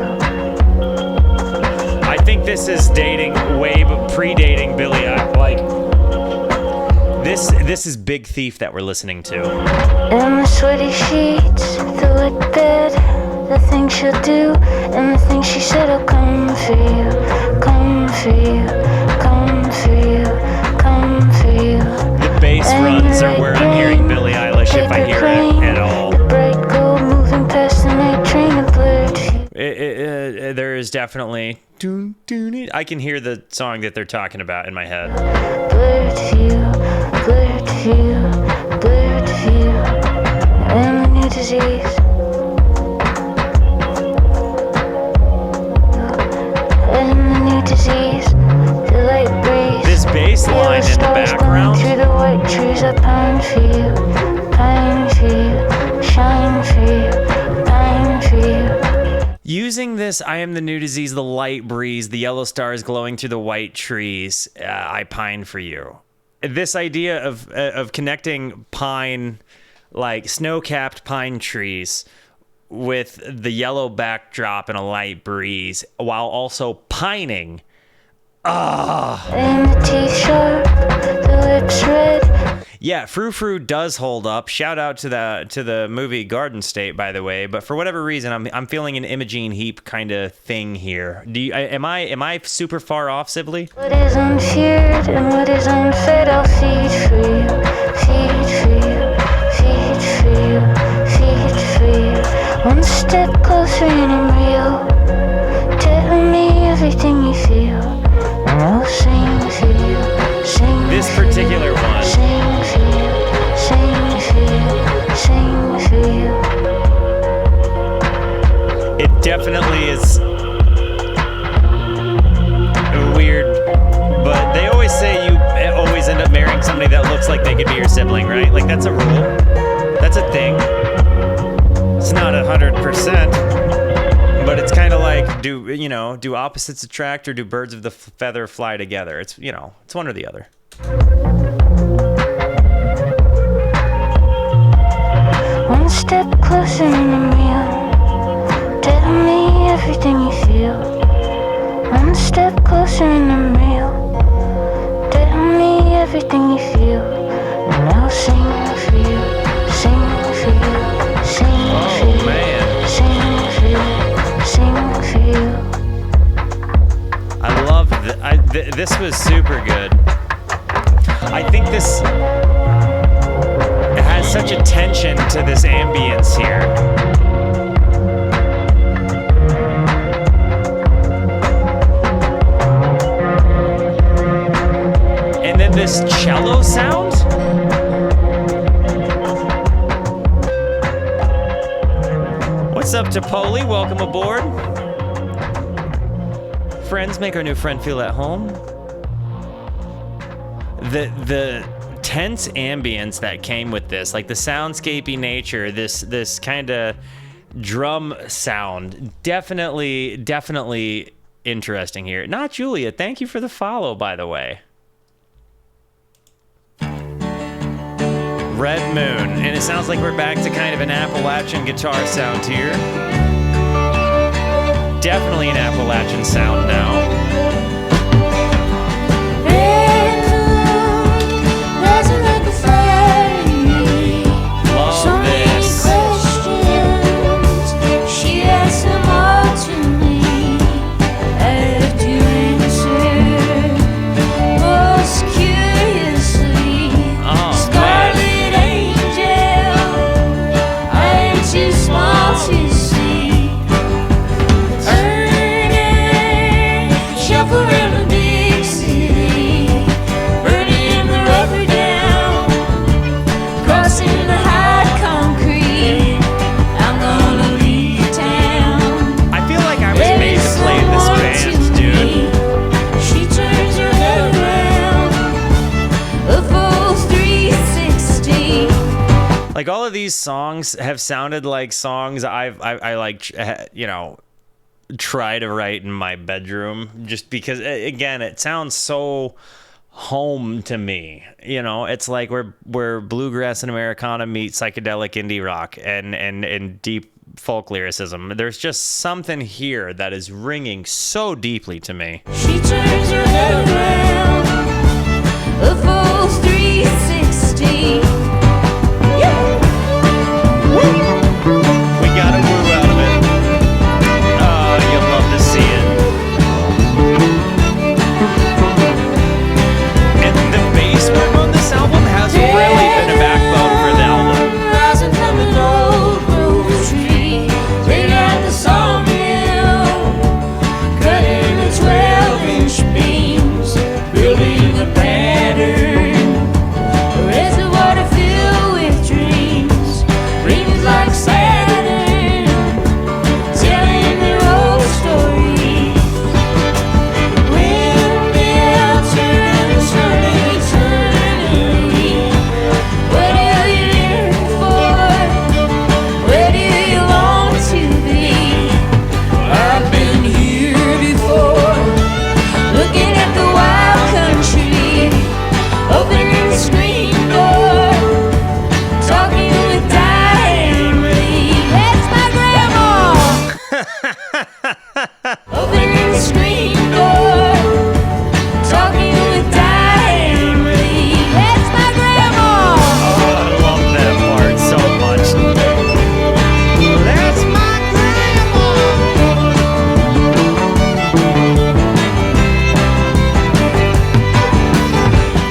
I think this is dating predating Billie Eilish. Like, this is Big Thief that we're listening to. In the sweaty sheets, the wet bed, the things she'll do, and the things she said, I'll come for you, come for you, come for you, come for you. The bass runs are where I'm hearing Billie Eilish, if I hear it at all. The bright gold moving past the night train, a blurred view. There is definitely... I can hear the song that they're talking about in my head. Blurred view, blurred view, blurred view. And the new disease. And the new disease, the light breeze. This bass line in the background. Through the white trees, I pine for you, shine for you, pine for you. Using this, I am the new disease, the light breeze, the yellow stars glowing through the white trees. I pine for you. This idea of connecting pine, like snow-capped pine trees, with the yellow backdrop and a light breeze, while also pining. And the teeth sharp, the lips red. Yeah, Frou Frou does hold up. Shout out to the movie Garden State, by the way. But for whatever reason, I'm feeling an Imogene Heap kind of thing here. Am I super far off, Sibley? What is unfeared and what is unfed, I'll feed for you, feed for you, feed for you, feed for you. One step closer and I'm real. Tell me everything you feel, and I'll sing for you, sing. This for particular you, one. Sing for you, sing for you, sing for you. It definitely is weird, but they always say you always end up marrying somebody that looks like they could be your sibling, right? Like, that's a rule. That's a thing. It's not 100%, but it's kind of like, do opposites attract, or do birds of the feather fly together? It's one or the other. One step closer and I'm real. Tell me everything you feel. One step closer and I'm real. Tell me everything you feel, and I'll sing for you, sing for you, sing for you, man. sing for you, sing for you. I love this was super good. I think this has such a tension to this ambience here. And then this cello sound. What's up, Topoli? Welcome aboard. Friends, make our new friend feel at home. The tense ambience that came with this, like the soundscapey nature, this kind of drum sound, definitely interesting here. Not Julia, thank you for the follow, by the way. Red Moon, and it sounds like we're back to kind of an Appalachian guitar sound here. Definitely an Appalachian sound now. Red moon, rising like a fire. these songs have sounded like songs I like, you know, try to write in my bedroom, just because, again, it sounds so home to me. You know, it's like where bluegrass and Americana meet psychedelic indie rock and deep folk lyricism. There's just something here that is ringing so deeply to me. She turns her head around, a full 360. We got a woo out of it. Oh, you'll love to see it. And the bass work on this album has really been a backbone for the album. Rising from an old grove tree, laid out the sawmill, cutting the 12-inch beams, building a pattern, a reservoir to fill with dreams, rings like Saturn, telling their old story. Windmill turns from eternity. What are you here for? Where do you long to be? I've been here before, looking at the wild country, opening the screen door, talking with Diane Lee. That's my grandma. Opening the screen door, talking with Diane Lee. That's my grandma. Oh, I love that part so much. That's my grandma.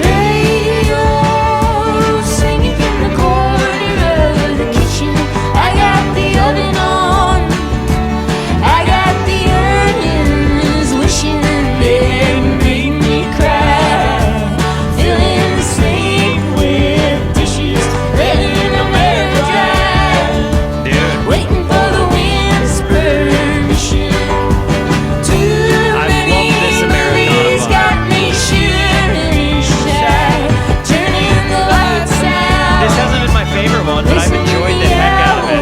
Radio singing from the corner of the kitchen. I got the oven on. I got the onions wishing they'd make me cry. Filling the sink with dishes, letting them air dry. Dude, Waiting for the wind's permission. Too I many love this Americana movies vibe. got me shivering shy. Turning the lights out. this hasn't been my favorite one, but I've enjoyed the heck out of it.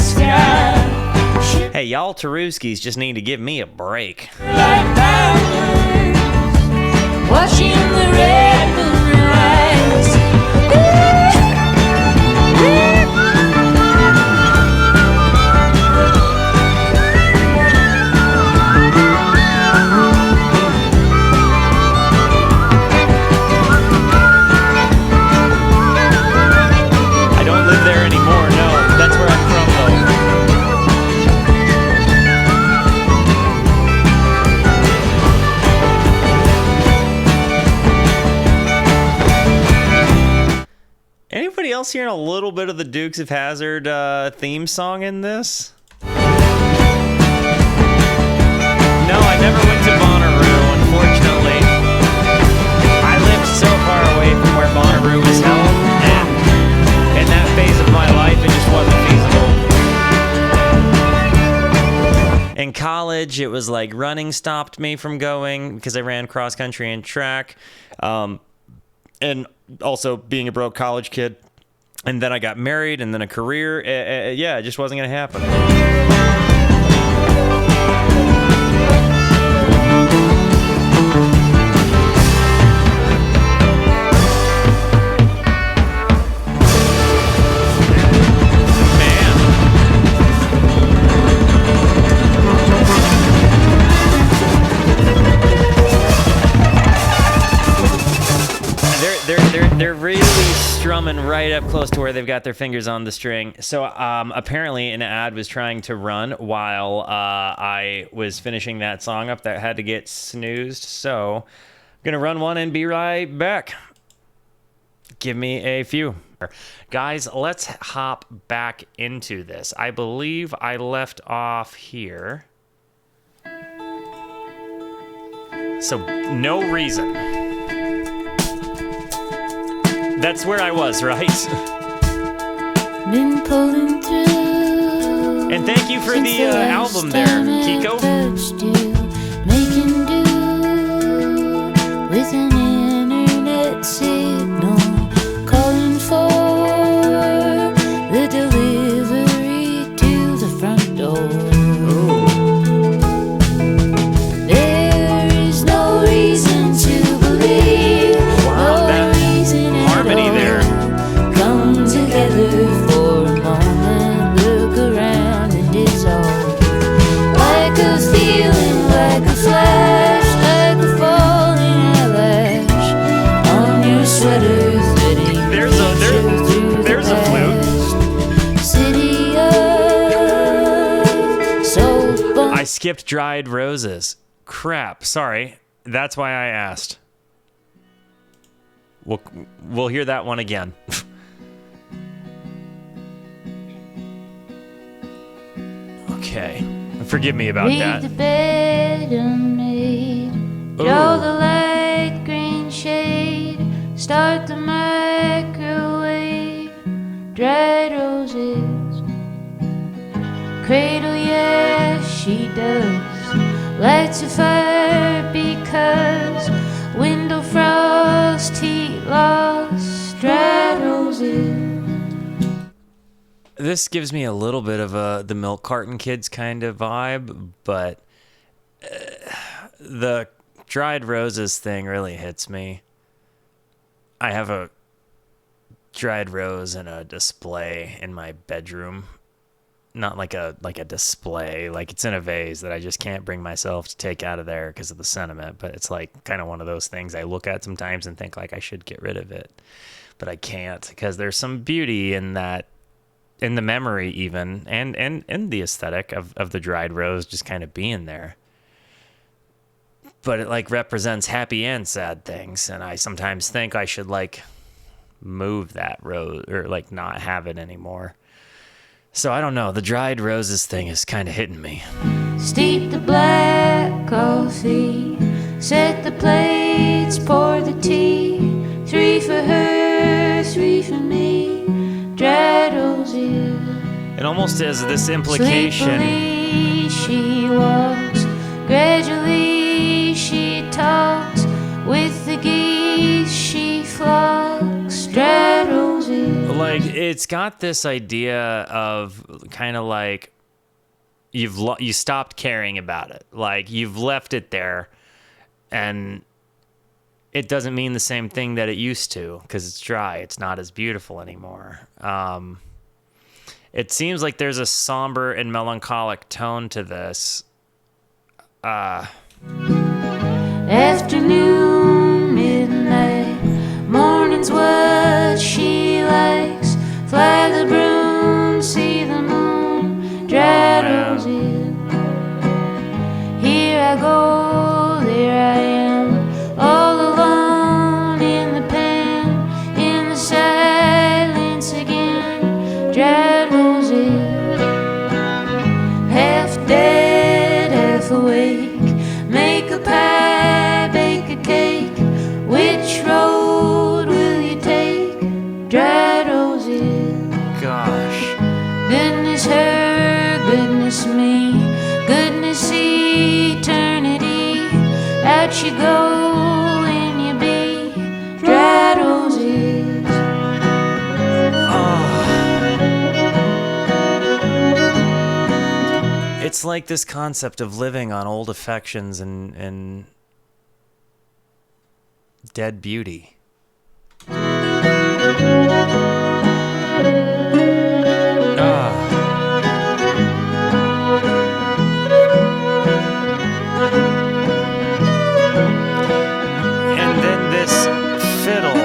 Walterooski. Hey, y'all Tarooskis just need to give me a break. Watching the red moon rise. I don't live there anymore, no. That's where I'm from, though. Anybody else hearing a little bit of the Dukes of Hazzard theme song in this? No, I never went to Bonnaroo, unfortunately. I lived so far away from where Bonnaroo was held, and in that phase of my life, it just wasn't feasible. In college, it was like running stopped me from going because I ran cross country and track. And also being a broke college kid. And then I got married and then a career. Yeah, it just wasn't going to happen. They're really strumming right up close to where they've got their fingers on the string. So apparently an ad was trying to run while I was finishing that song up that had to get snoozed. So I'm going to run one and be right back. Give me a few. Guys, let's hop back into this. I believe I left off here. So no reason. That's where I was, right? Been pulling through. And thank you for the album there, Kiko. Making do with an skipped dried roses. Crap. Sorry. That's why I asked. We'll hear that one again. Okay. Forgive me about that. The bed unmade. Draw the light green shade. Start the microwave. Dried roses. Cradle, yeah, she does. Lights a fire because window frost, heat loss. Dried roses. This gives me a little bit of the Milk Carton Kids kind of vibe, but the dried roses thing really hits me. I have a dried rose in a display in my bedroom. Not like a display, like it's in a vase that I just can't bring myself to take out of there because of the sentiment, but it's like kind of one of those things I look at sometimes and think like I should get rid of it, but I can't because there's some beauty in that, in the memory even, and the aesthetic of the dried rose just kind of being there. But it like represents happy and sad things, and I sometimes think I should like move that rose or like not have it anymore. So I don't know, the dried roses thing is kind of hitting me. Steep the black coffee, set the plates, pour the tea. 3 for her, 3 for me. Dried roses. It almost has this implication. Sleepily she walks, gradually she talks. With the geese she flocks. Dried roses. Like, it's got this idea of kind of like you stopped caring about it. Like, you've left it there, and it doesn't mean the same thing that it used to because it's dry. It's not as beautiful anymore. It seems like there's a somber and melancholic tone to this. Afternoon, midnight, morning's what she likes. Fly the broom, see the moon, dried roses. Here I go, there I am, all alone in the pen, in the silence again, dried roses. Half dead, half awake, make a pie, bake a cake. Which road will you take? Dried roses. Gosh. Goodness her, goodness me, goodness eternity. Out you go and you be dried roses. It's like this concept of living on old affections and dead beauty. And then this fiddle.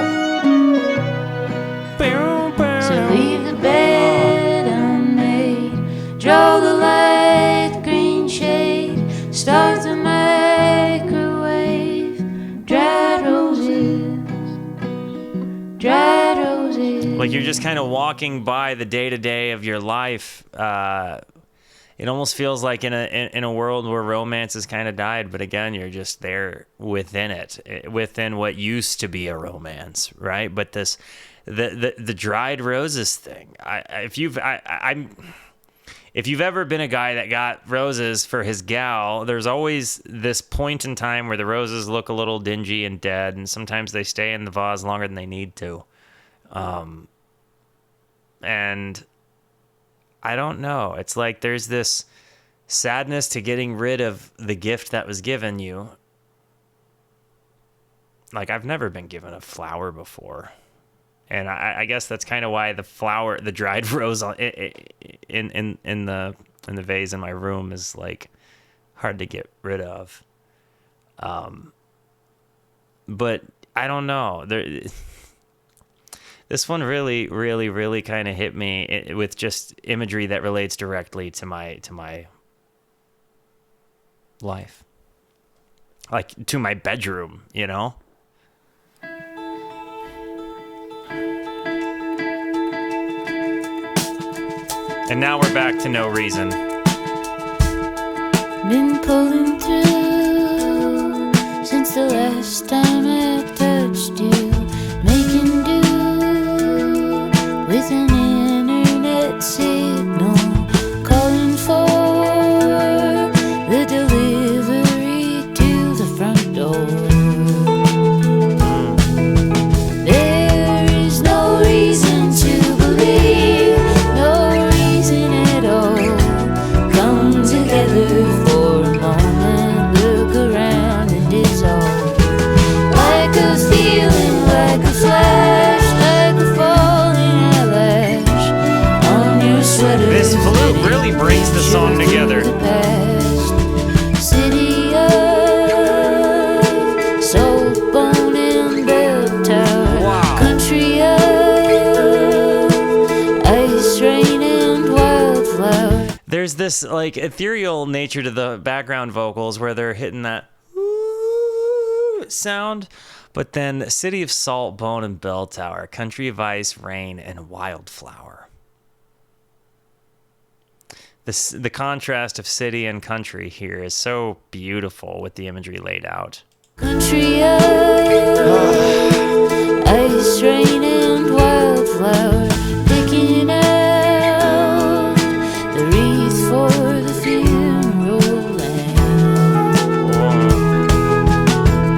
So leave the bed unmade, draw the light green shade, start the microwave, dried roses, dried roses. Like you're just kind of walking by the day-to-day of your life. It almost feels like in a world where romance has kind of died, but again, you're just there within it, within what used to be a romance, right? But this, the dried roses thing. If you've ever been a guy that got roses for his gal, there's always this point in time where the roses look a little dingy and dead, and sometimes they stay in the vase longer than they need to. And I don't know. It's like there's this sadness to getting rid of the gift that was given you. Like, I've never been given a flower before. And I guess that's kind of why the dried rose in the vase in my room is like hard to get rid of. But I don't know. This one really, really, really kind of hit me with just imagery that relates directly to my life. Like to my bedroom, you know? And now we're back to No Reason. Been pulling through since the last time I touched you, making do with an internet signal, calling for the delivery to the front door. There is no reason to believe, no reason at all. Come together for a moment, look around and dissolve. Like a feeling, like a flash, like a falling eyelash on your sweater. This flute really brings the song together. The past. City of salt, bone, and bell tower. Wow. Country of ice, rain, and wildflower. There's this like ethereal nature to the background vocals where they're hitting that ooh sound, but then City of Salt, Bone, and Bell Tower, Country of Ice, Rain, and Wildflower. The contrast of city and country here is so beautiful with the imagery laid out. Country of ice, rain, and wildflower, picking out the wreath for the funeral land.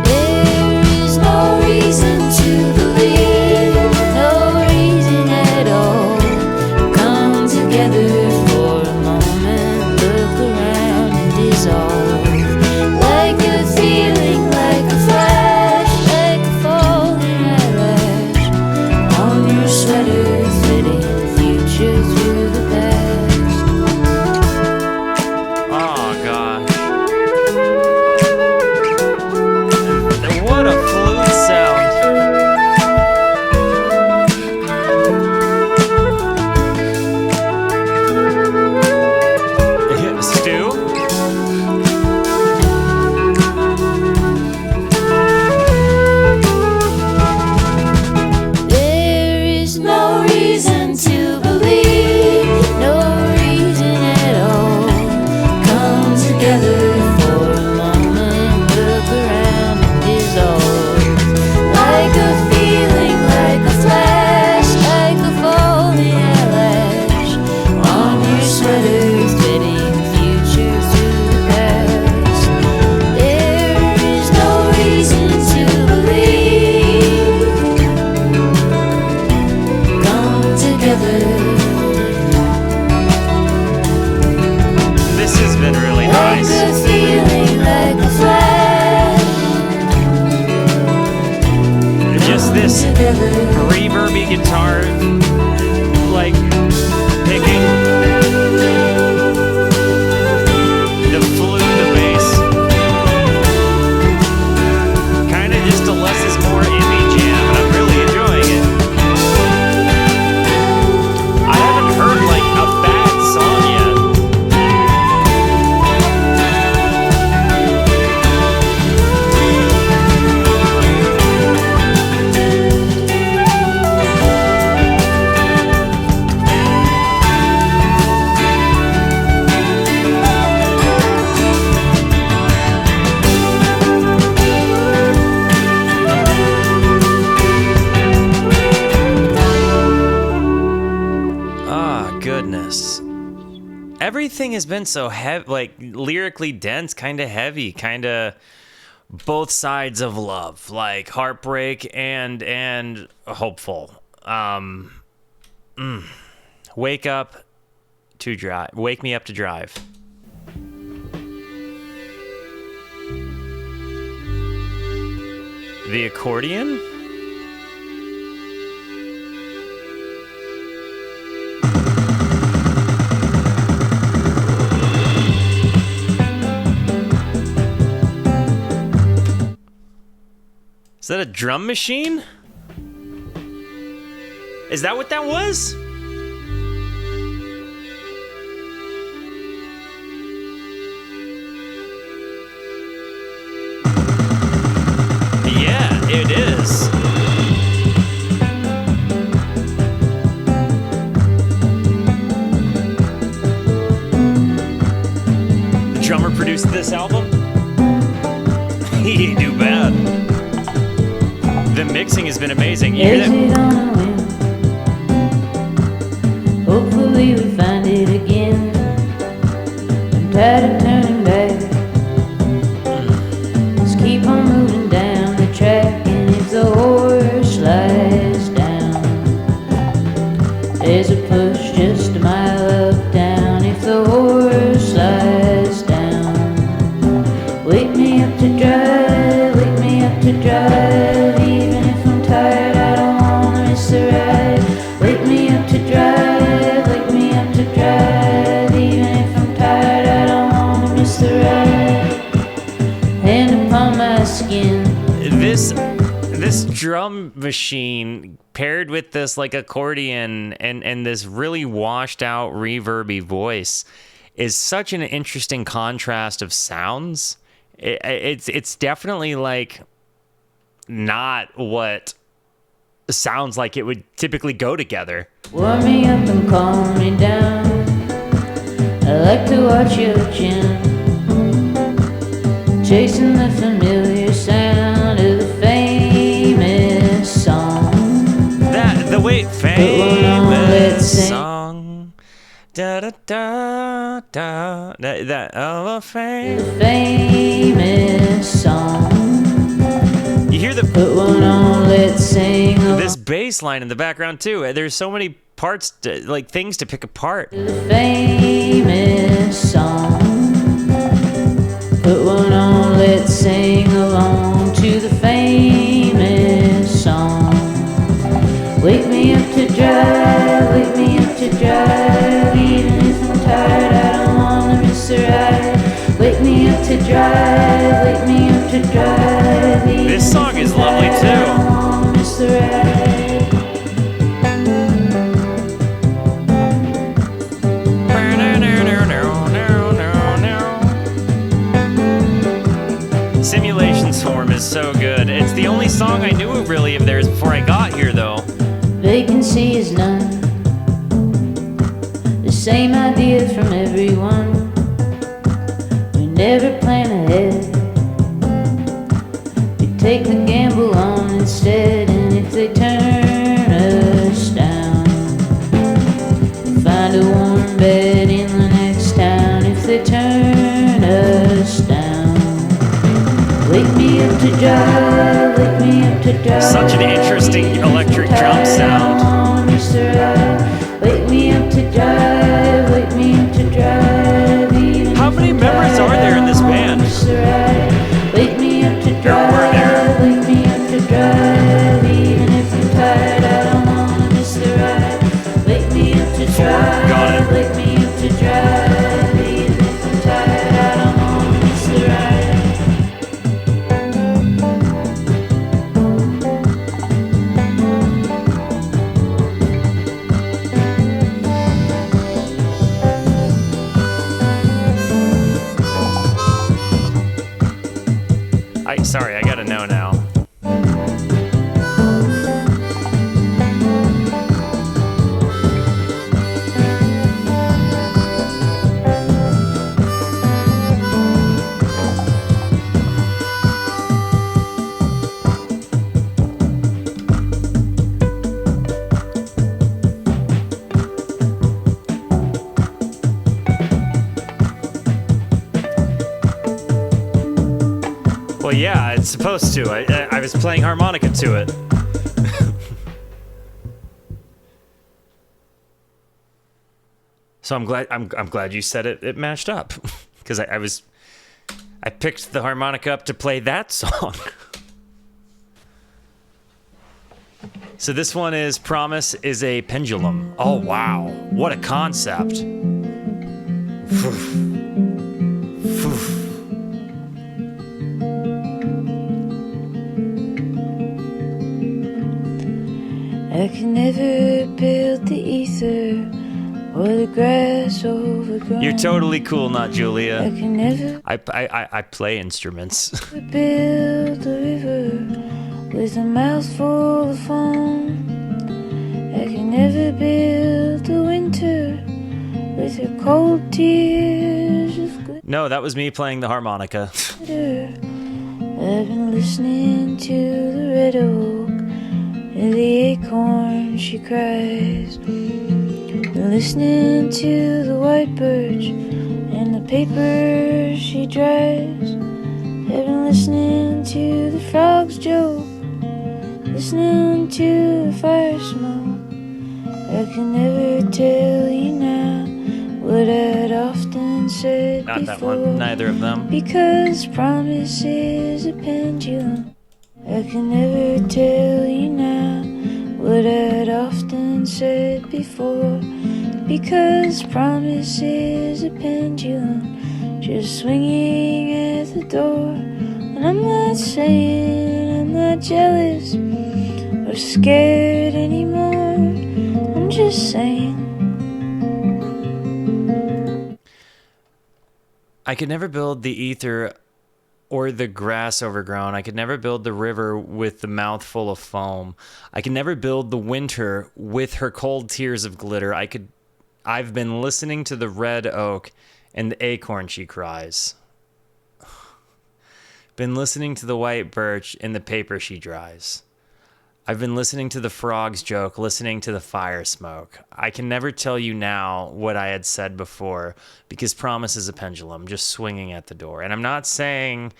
There is no reason to believe, no reason at all. Come together for a moment, look around and dissolve. Like a feeling, like a flash, like a falling eyelash on your sweater, fitting the future through the past. Oh gosh. What a flute sound. Stu? There is no reason to believe, no reason at all. Come together for a moment, look around and dissolve. Like a feeling, like a flash, like a falling eyelash on your sweater, fitting the future through the past. There is no reason to believe. Come together. This has been really Like nice. a feeling, like a flash. Just this Together. reverby guitar, like picking the flute, the bass. Kind of just a less is more indie jam, and I'm really enjoying it. I haven't heard like a bad song yet. Ah, goodness. Everything has been so heavy, like lyrically dense, kind of heavy, kind of both sides of love, like heartbreak and hopeful. Wake up to drive. Wake me up to drive. The accordion? Is that a drum machine? Is that what that was? produced this album. He ain't too bad. The mixing has been amazing. You hear that? Exit on a whim. Hopefully we find it again. I'm tired of turning back. Let's keep on moving down the track. And if the horse slides down, there's a push just a mile up down. If the horse slides down, wake me up to drive, wake me up to drive. Even if I'm tired, I don't wanna miss the ride. Wake me up to drive, wake me up to drive. Even if I'm tired, I don't wanna miss the ride. Hand upon my skin. This drum machine paired with this like accordion and this really washed out reverby voice is such an interesting contrast of sounds. It's definitely like not what sounds like it would typically go together. Warm me up and calm me down. I like to watch your chin, chasing the familiar sound of the famous song. The way famous song. Da da da da. That of a famous song. You hear Put one on, let's sing. this bass line in the background too. There's so many parts, like things to pick apart. The famous song. Put one on, let's sing along to the famous song. Wake me up to drive, wake me up to drive. Even if I'm tired, I don't wanna miss the ride. Wake me up to drive, wake me up to drive. This song is lovely too. I don't wanna miss the ride. Simulations form is so good. It's the only song I knew really of theirs before I got here though. Vacancy is none. The same idea from everyone. We never plan ahead. We take the gamble on instead. And if they turn us down, we'll find a warm bed in the next town. If they turn us down, wake me up to drive, wake me up to drive. Such an interesting electric drum sound. Wake me up to drive, wake me up to drive. How many members are there in this band? Wake me up to Were drive, there? wake me up to drive. Even if I'm tired, I don't wanna miss the ride. Wake me up to drive, Got it. wake me up to drive. Even if I'm tired, I don't wanna miss the ride. Sorry, I gotta know now. Well, yeah, it's supposed to. I was playing harmonica to it. So I'm glad you said it matched up, because I picked the harmonica up to play that song. So this one is Promise is a Pendulum. Oh wow, what a concept. I can never build the ether or the grass overgrown. You're totally cool, not I Julia. can never I play instruments. build a river with a mouthful of foam. I can never build a winter with her cold tears of glitter. No, that was me playing the harmonica. I've been listening to the red oak and the acorn she cries. Been listening to the white birch and the paper she dries. I've been listening to the frogs joke, listening to the fire smoke. I can never tell you now what I'd often said Not before. that one. Neither of them. Because promise is a pendulum. I can never tell you now what I'd often said before. Because promise is a pendulum, just swinging at the door. And I'm not saying I'm not jealous or scared anymore. I'm just saying I could never build the ether or the grass overgrown. I could never build the river with the mouth full of foam. I could never build the winter with her cold tears of glitter. I've been listening to the red oak and the acorn she cries. Been listening to the white birch and the paper she dries. I've been listening to the frogs joke, listening to the fire smoke. I can never tell you now what I had said before, because promise is a pendulum, just swinging at the door. And I'm not saying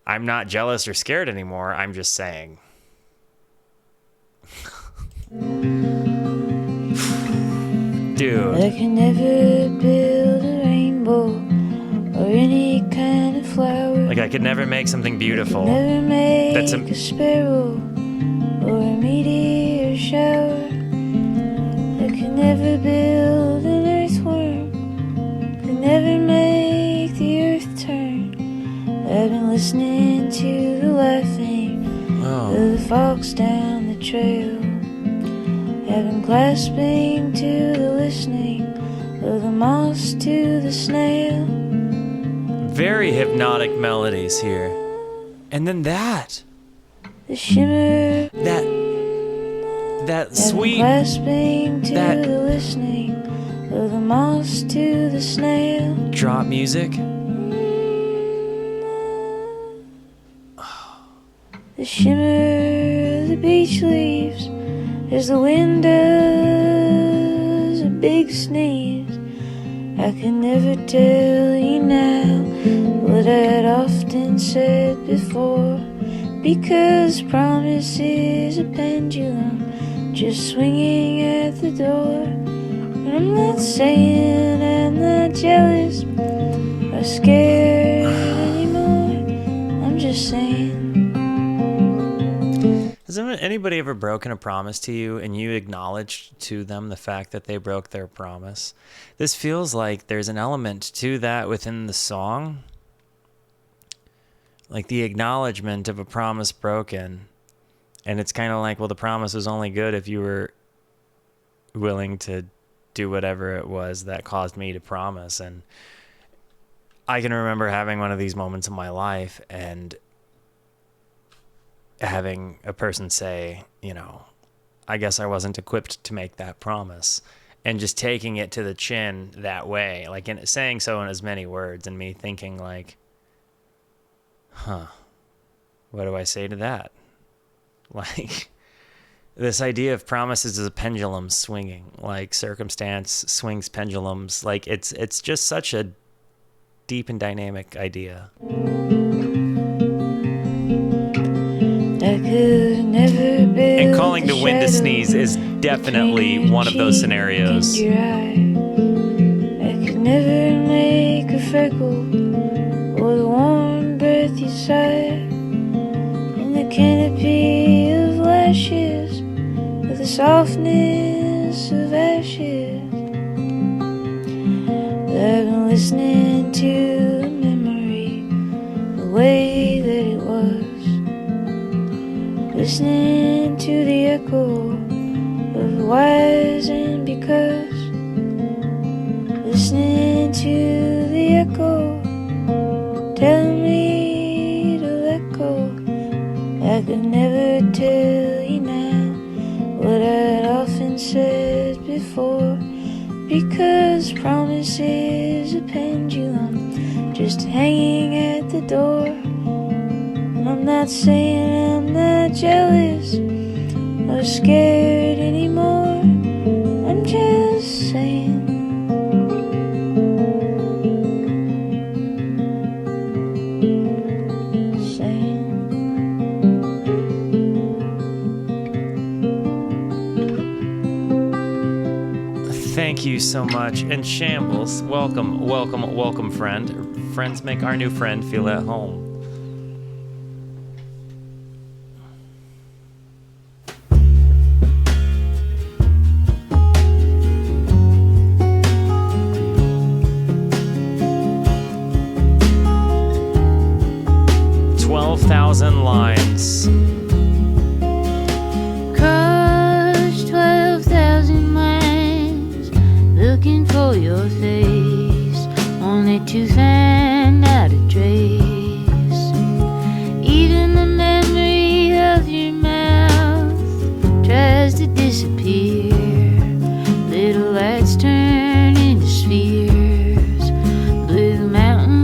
I'm not jealous or scared anymore. I'm just saying. Dude. I can never build a rainbow or any kind of flower. Like, I could never make something beautiful. Never make That's a sparrow or a meteor shower. I could never build an earthworm, could never make the earth turn. I've been listening to the laughing of the fox down the trail. I've been clasping to the listening of the moss to the snail. Very hypnotic melodies here. And then that. The shimmer, that sweet, clasping to that the listening of the moss to the snail. Drop music. The shimmer of the beach leaves as the wind does a big sneeze. I can never tell you now what I'd often said before. Because promise is a pendulum, just swinging at the door. And I'm not saying I'm not jealous or scared anymore. I'm just saying. Has anybody ever broken a promise to you and you acknowledged to them the fact that they broke their promise? This feels like there's an element to that within the song. Like the acknowledgement of a promise broken. And it's kind of like, well, the promise was only good if you were willing to do whatever it was that caused me to promise. And I can remember having one of these moments in my life and having a person say, you know, I guess I wasn't equipped to make that promise. And just taking it to the chin that way, like in saying so in as many words, and me thinking like, huh, what do I say to that? Like, this idea of promises as a pendulum swinging, like circumstance swings pendulums. Like, it's just such a deep and dynamic idea. And calling the wind to sneeze is definitely one of those scenarios. I could never make a freckle or the warm breath you sigh in the canopy of lashes with the softness of ashes. I've been listening to the memory the way that it was, listening to the echo of whys and because, listening to the echo telling me to let go. I could never tell you now what I'd often said before, because promise is a pendulum, just hanging at the door. And I'm not saying I'm not jealous or scared anymore. I'm just saying. Thank you so much. And Shambles, welcome, welcome, welcome, friend. Friends make our new friend feel at home. Lines. Crossed 12,000 miles looking for your face, only to find out a trace. Even the memory of your mouth tries to disappear. Little lights turn into spheres. Blue mountain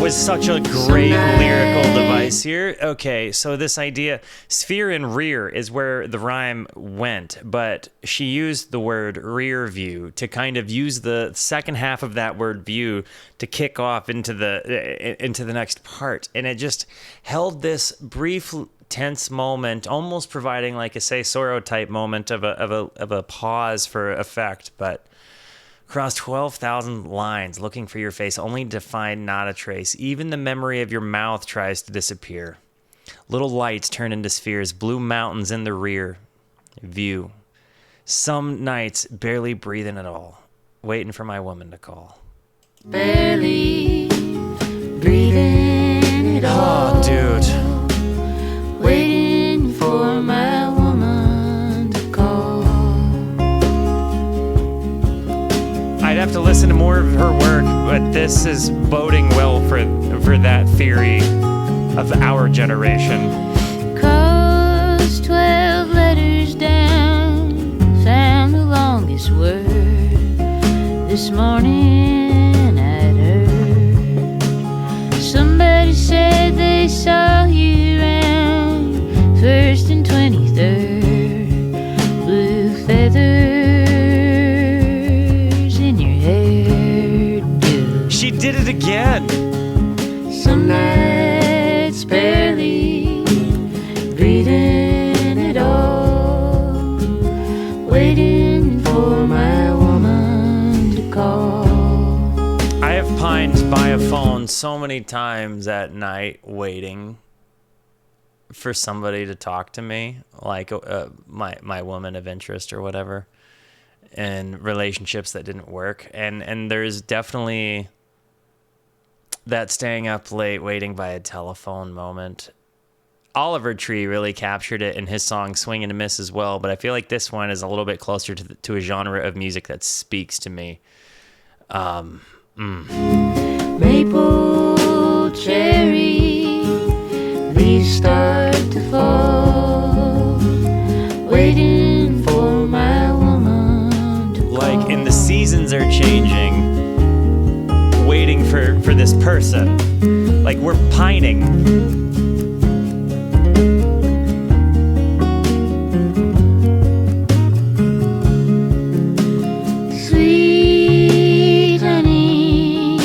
was such a great lyrical device here. Okay, so this idea, sphere and rear is where the rhyme went, but she used the word rear view to kind of use the second half of that word view to kick off into the next part, and it just held this brief tense moment, almost providing like a Say Sorrow type moment of a pause for effect, but cross 12,000 lines looking for your face, only to find not a trace. Even the memory of your mouth tries to disappear. Little lights turn into spheres, blue mountains in the rear view. Some nights barely breathing at all, waiting for my woman to call. Barely breathing at all. Oh, dude. Waiting for my woman to call. I'd have to listen to more of her work, but this is boding well for that theory of our generation. Crossed 12 letters down, found the longest word. This morning I'd heard somebody said they saw you around 1st and 23rd. Blue feathers in your hair, dude. She did it again. Some nights barely breathing at all, waiting for my woman to call. I have pined by a phone so many times at night waiting for somebody to talk to me, like my woman of interest or whatever, and relationships that didn't work. And there's definitely that staying up late waiting by a telephone moment. Oliver Tree really captured it in his song Swing and a Miss as well, but I feel like this one is a little bit closer to a genre of music that speaks to me. Maple cherry, leaves start to fall, waiting for my woman to call. Like, and the seasons are changing, waiting for this person. Like, we're pining. Sweet honey,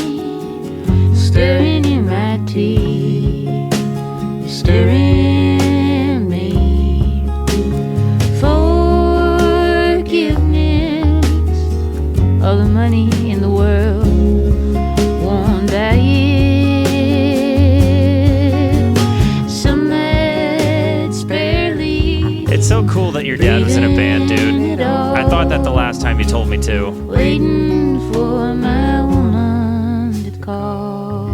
stirring in my tea, stirring me. Forgiveness, all the money in the world won't buy it. Some nights barely. It's so cool that your dad was in a band, dude. I thought that the last time you told me to. Waiting for my woman to call.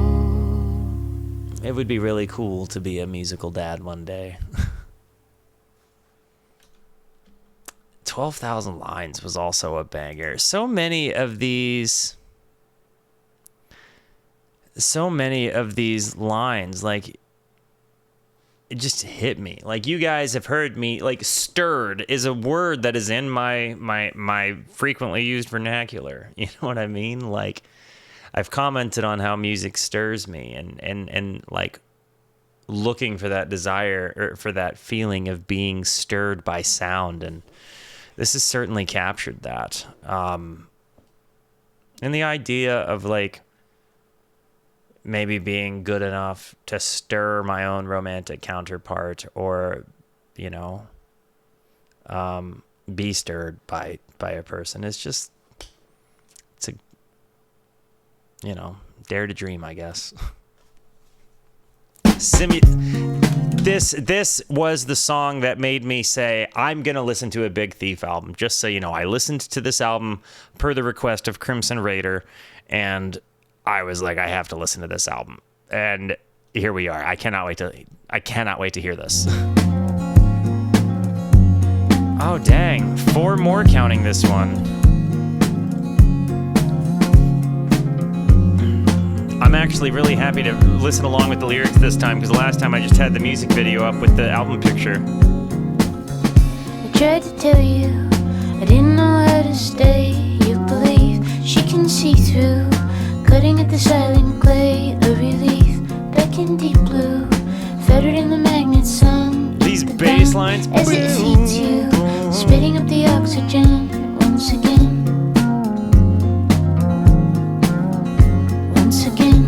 It would be really cool to be a musical dad one day. 12,000 Lines was also a banger. So many of these lines, like, it just hit me. Like, you guys have heard me, like, stirred is a word that is in my frequently used vernacular. You know what I mean? Like, I've commented on how music stirs me, and like looking for that desire, or for that feeling of being stirred by sound, and this has certainly captured that. And the idea of, like, maybe being good enough to stir my own romantic counterpart, or, you know, be stirred by a person, is just, it's a, you know, dare to dream, I guess. This was the song that made me say, I'm going to listen to a Big Thief album. Just so you know, I listened to this album per the request of Crimson Raider, and I was like, I have to listen to this album. And here we are. I cannot wait to hear this. Oh, dang. 4 more counting this one. I'm actually really happy to listen along with the lyrics this time, because the last time I just had the music video up with the album picture. I tried to tell you I didn't know how to stay. You believe she can see through, cutting at the silent clay, a relief back in deep blue, fettered in the magnet sun. These bass lines, as it feeds you, spitting up the oxygen once again. Once again.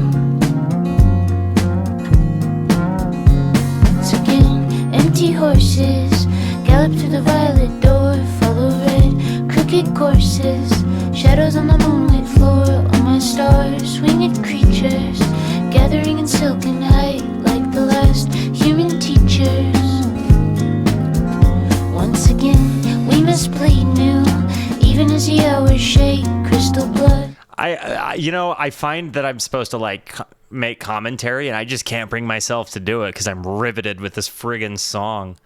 Once again. Empty horses gallop through the violet door, follow red crooked courses, shadows on the moonlit floor. All my stars, winged creatures, gathering in silken height like the last human teachers. Once again, we must bleed new, even as the hours shake crystal blood. I find that I'm supposed to, like, make commentary, and I just can't bring myself to do it because I'm riveted with this friggin' song.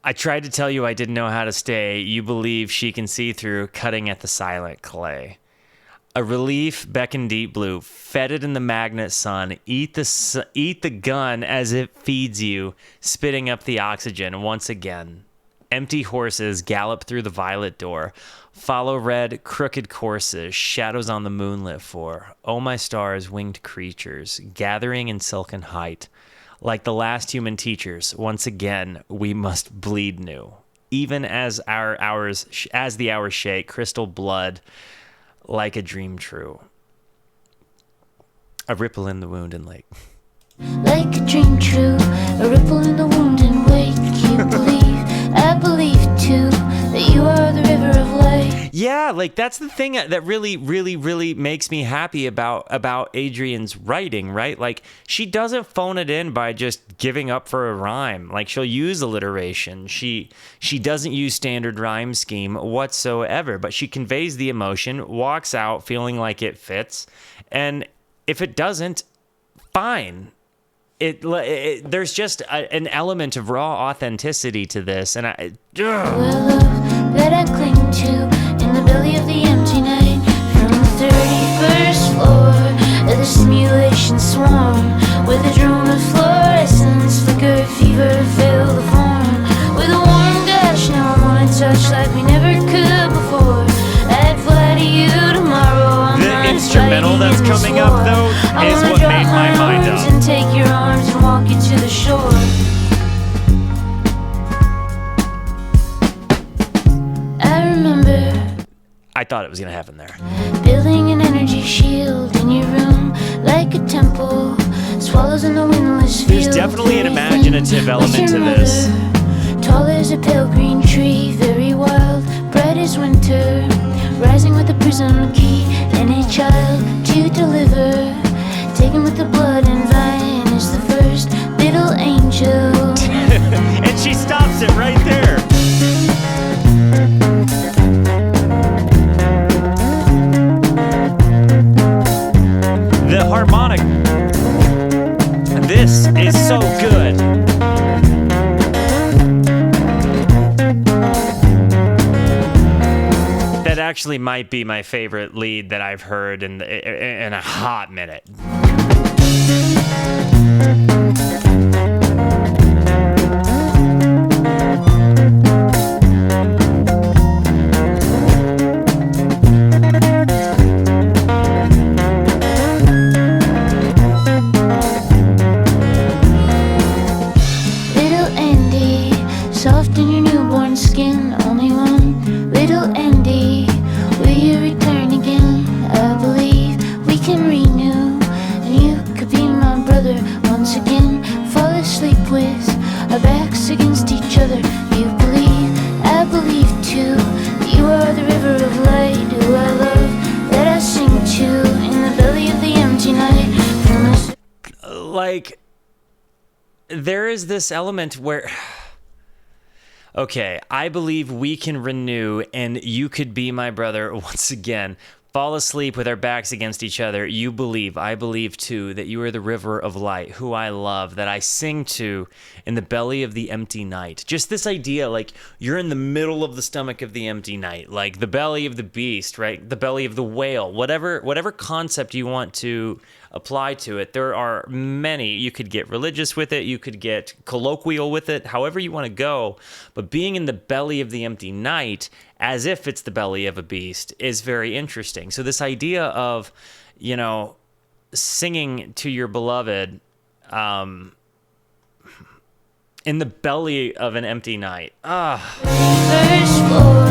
I tried to tell you I didn't know how to stay. You believe she can see through, cutting at the silent clay. A relief beckon deep blue, fetid in the magnet sun. Eat the gun as it feeds you, spitting up the oxygen once again. Empty horses gallop through the violet door. Follow red, crooked courses, shadows on the moonlit floor. Oh, my stars, winged creatures, gathering in silken height. Like the last human teachers, once again, we must bleed new. Even as the hours shake, crystal blood, like a dream true. A ripple in the wound and lake. Like a dream true, a ripple in the wound and wake. You believe, I believe too, that you are the river of light. Yeah, like, that's the thing that really, really, really makes me happy about Adrian's writing, right? Like, she doesn't phone it in by just giving up for a rhyme. Like, she'll use alliteration. She doesn't use standard rhyme scheme whatsoever, but she conveys the emotion, walks out feeling like it fits, and if it doesn't, fine. There's just an element of raw authenticity to this, and Well, love that I cling to in the belly of the empty night, from the 31st floor of the simulation swarm, where the drone of fluorescence flicker, fever fill the form, with a warm gush. Now I wanna touch like we never could before. I'd fly to you tomorrow. The instrumental that's coming up, though, is what made my mind up. And take your arms and walk you to the shore. I remember I thought it was going to happen there. building an energy shield in your room, like a temple, swallows in the windless field. There's definitely an imaginative element to this. Tall as a pale green tree, very wild, bright as winter, rising with a prism key, and a child to deliver, taken with the blood and vine is the first little angel. And she stops it right there. The harmonic. This is so good. That actually might be my favorite lead that I've heard in a hot minute. there is this element where, okay, I believe we can renew, and you could be my brother once again. Fall asleep with our backs against each other. You believe, I believe too, that you are the river of light, who I love, that I sing to in the belly of the empty night. Just this idea, like you're in the middle of the stomach of the empty night, like the belly of the beast, right? The belly of the whale, whatever concept you want to apply to it. There are many. You could get religious with it. You could get colloquial with it, however you want to go. But being in the belly of the empty night, as if it's the belly of a beast, is very interesting. So this idea of, singing to your beloved in the belly of an empty night. First floor,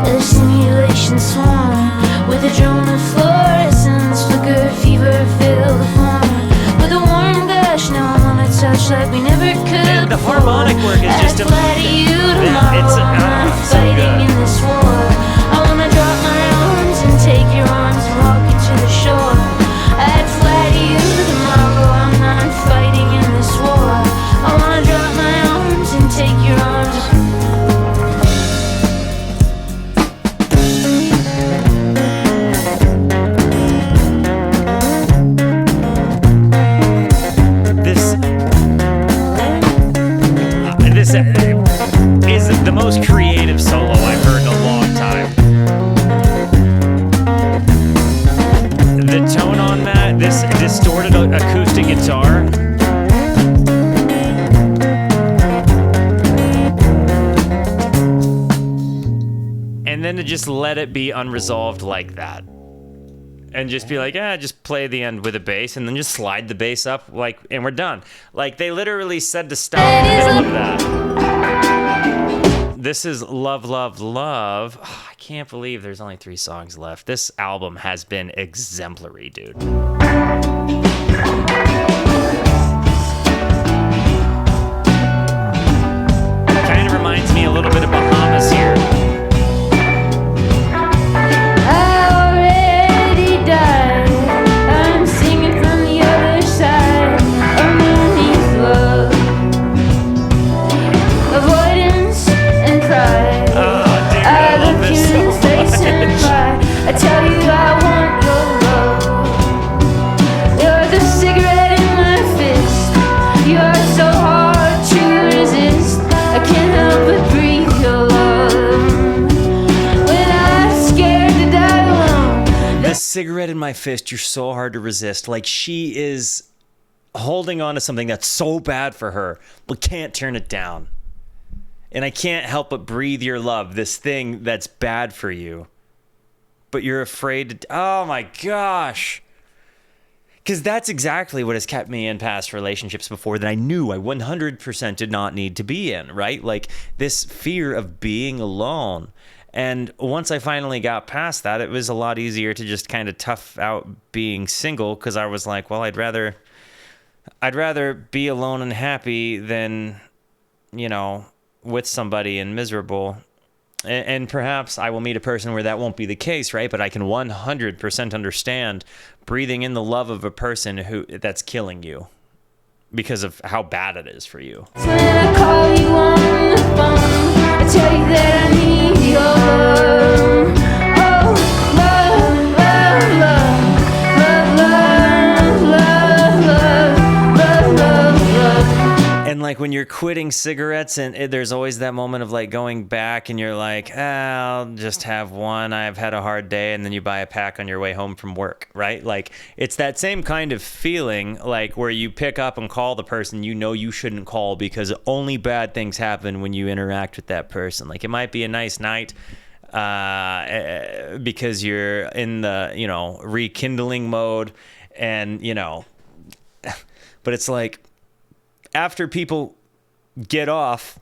the simulation swarm with a drone of fluorescence, flicker, fever, fill the form with a warm gush. Now I wanna touch like we never could. And the harmonic work is just amazing. I'm so fighting good. in this war. I wanna drop my arms and take your arms and walk you to the shore. I'd fly to you tomorrow. I'm not fighting in this war. I wanna drop my arms and take your arms. This is the most creative solo I've heard in a long time. The tone on that, this distorted acoustic guitar. And then to just let it be unresolved like that. And just be like, just play the end with a bass, and then just slide the bass up, and we're done. Like, they literally said to stop in the middle of that. This is Love, Love, Love. Oh, I can't believe there's only 3 songs left. This album has been exemplary, dude. Kind of reminds me a little bit of Bahamas here. I tell you I want your love. You're the cigarette in my fist. You're so hard to resist. I can't help but breathe your love. When I'm scared to die alone. The cigarette in my fist, you're so hard to resist. Like, she is holding on to something that's so bad for her, but can't turn it down. And I can't help but breathe your love, this thing that's bad for you. But you're afraid to... Oh my gosh. Because that's exactly what has kept me in past relationships before that I knew I 100% did not need to be in, right? Like, this fear of being alone. And once I finally got past that, it was a lot easier to just kind of tough out being single, because I was like, well, I'd rather be alone and happy than, with somebody and miserable. And perhaps I will meet a person where that won't be the case, right? But I can 100% understand breathing in the love of a person that's killing you because of how bad it is for you. When I call you on the phone, I tell you that I need your love. Oh, love, love, love, love, love, love, love, love, love. And like when you're quitting cigarettes, and there's always that moment of like going back, and you're like, I'll just have one. I've had a hard day, and then you buy a pack on your way home from work, right? Like, it's that same kind of feeling, like where you pick up and call the person you shouldn't call, because only bad things happen when you interact with that person. Like, it might be a nice night because you're in the rekindling mode, and but it's like, after people get off,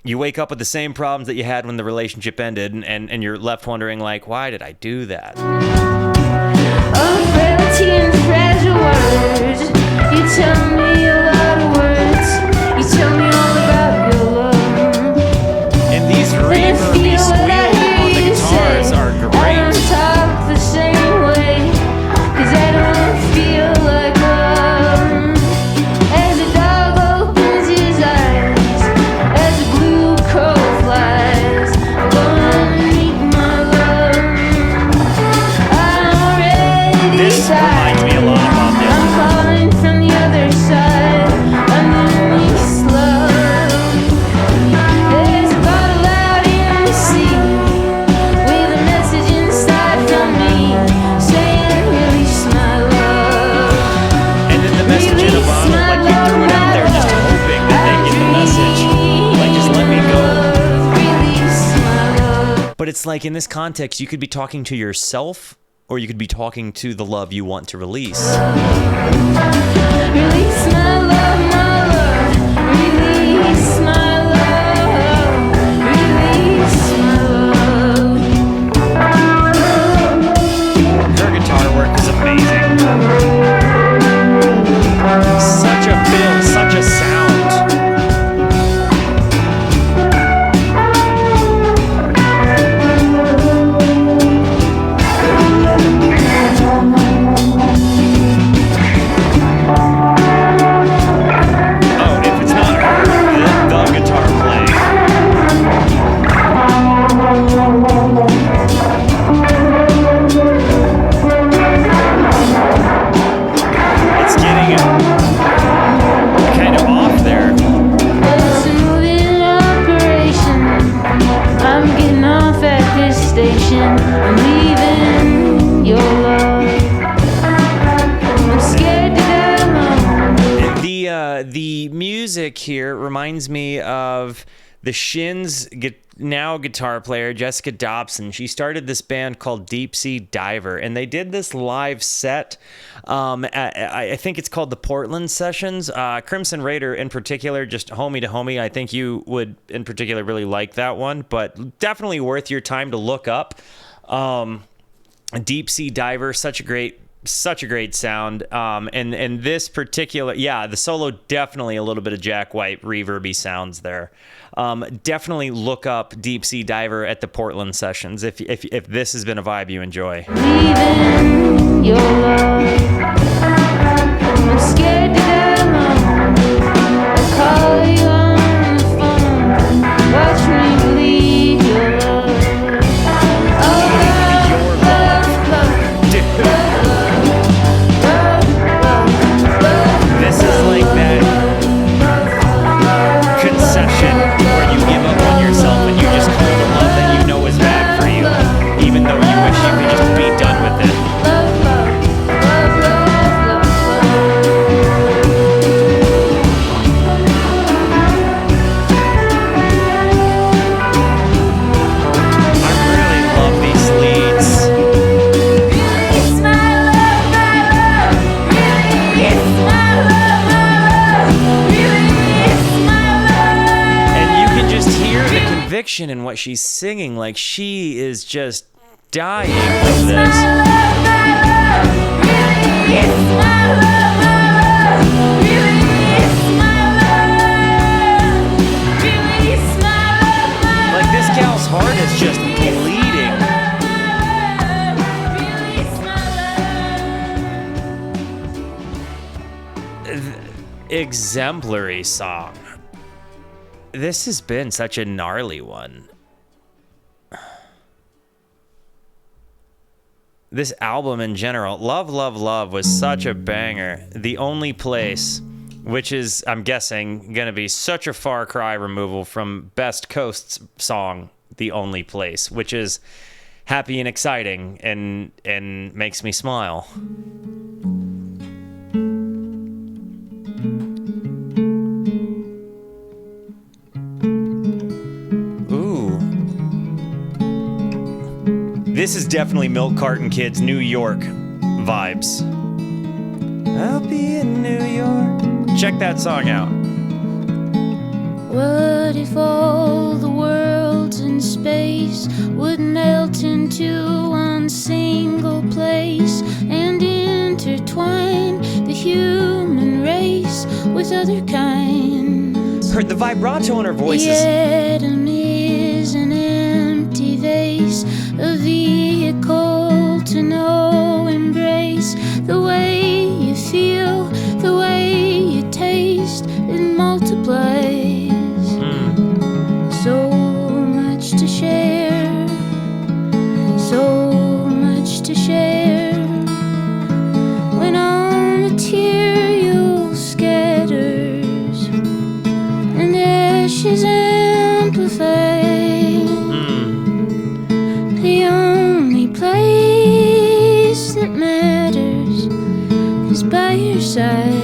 you wake up with the same problems that you had when the relationship ended, and you're left wondering, like, why did I do that? Oh, frailty and fragile words. You tell me a lot of words. You tell me all about your love. And these reverb, these squeals on the guitars are I great. don't talk the same way, 'cause I don't feel like love. As a dog it's like in this context, you could be talking to yourself or you could be talking to the love you want to release. Release my love, my love. Release my love. Release my love. Her guitar work is amazing. Such a feel, such a sound. The music here reminds me of the Shins' now guitar player, Jessica Dobson. She started this band called Deep Sea Diver, and they did this live set. I think it's called the Portland Sessions. Crimson Raider in particular, just homie to homie. I think you would in particular really like that one, but definitely worth your time to look up. Deep Sea Diver, such a great sound. And this particular, the solo, definitely a little bit of Jack White reverby sounds there. Definitely look up Deep Sea Diver at the Portland Sessions if this has been a vibe you enjoy. Leaving your love. I'm scared to die alone. I'll call you on the phone. Watch me leave your love. This is like that concession where you give up on yourself and you just call the love that you know is bad for you, even though you wish you could just be done with it. I really love these leads. Conviction in what she's singing, like she is just dying for this. Like this gal's heart is just bleeding. Exemplary song. This has been such a gnarly one. This album in general, Love, Love, Love, was such a banger. The Only Place, which is, I'm guessing, going to be such a far cry removal from Best Coast's song, The Only Place, which is happy and exciting and makes me smile. This is definitely Milk Carton Kids New York vibes. I'll be in New York. Check that song out. What if all the worlds in space would melt into one single place and intertwine the human race with other kinds? Heard the vibrato in her voice. The atom is an empty vase, a vehicle to no embrace. The way you feel, the way you taste, it multiplies. So much to share, so much to share. When all material scatters and ashes amplify, the only place that matters is by your side.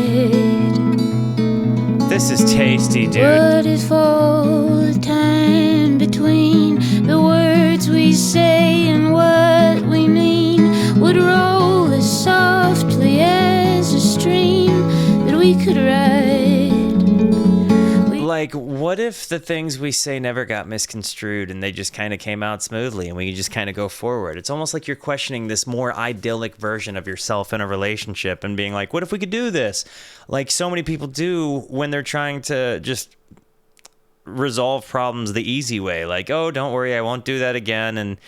This is tasty, dude. What if all the time between the words we say and what we mean would roll as softly as a stream that we could ride. Like, what if the things we say never got misconstrued and they just kind of came out smoothly and we could just kind of go forward? It's almost like you're questioning this more idyllic version of yourself in a relationship and being like, what if we could do this? Like so many people do when they're trying to just resolve problems the easy way. Like, oh, don't worry, I won't do that again. And,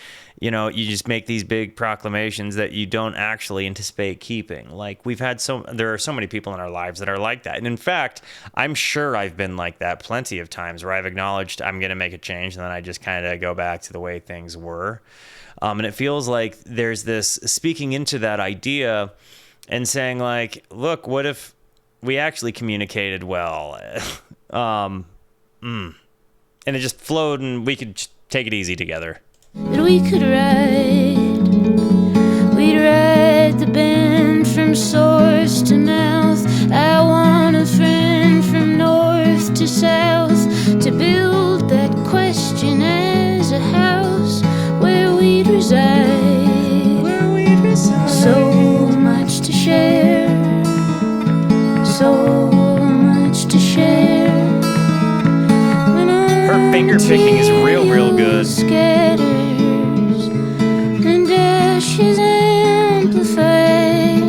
you know, you just make these big proclamations that you don't actually anticipate keeping. Like there are so many people in our lives that are like that. And in fact, I'm sure I've been like that plenty of times where I've acknowledged I'm going to make a change and then I just kind of go back to the way things were. And it feels like there's this speaking into that idea and saying like, look, what if we actually communicated well? And it just flowed and we could just take it easy together. That we could ride. We'd ride the bend from source to mouth. I want a friend from north to south to build that question as a house where we'd reside. So much to share. So much to share. Her finger picking is real good. Scatters and ashes amplified.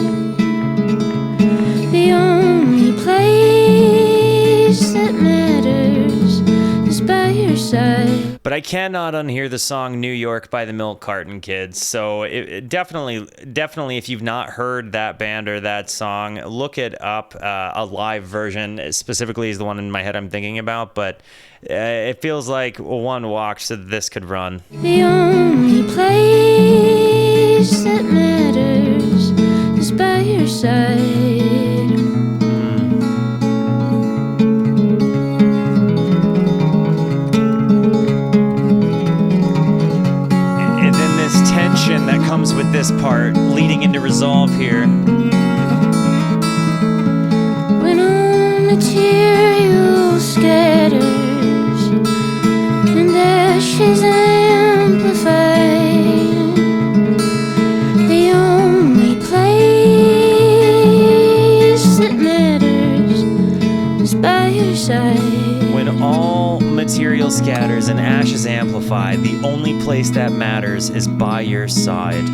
The only place that matters is by your side. But I cannot unhear the song New York by the Milk Carton Kids. So it definitely, if you've not heard that band or that song, look it up. A live version specifically is the one in my head I'm thinking about. But it feels like one walk so this could run. The only place that matters is by your side. Tension that comes with this part leading into resolve here. When all material scatters and ashes amplified, the only place that matters is by your side. When all material scatters and ashes amplified, the only place that matters is by your side.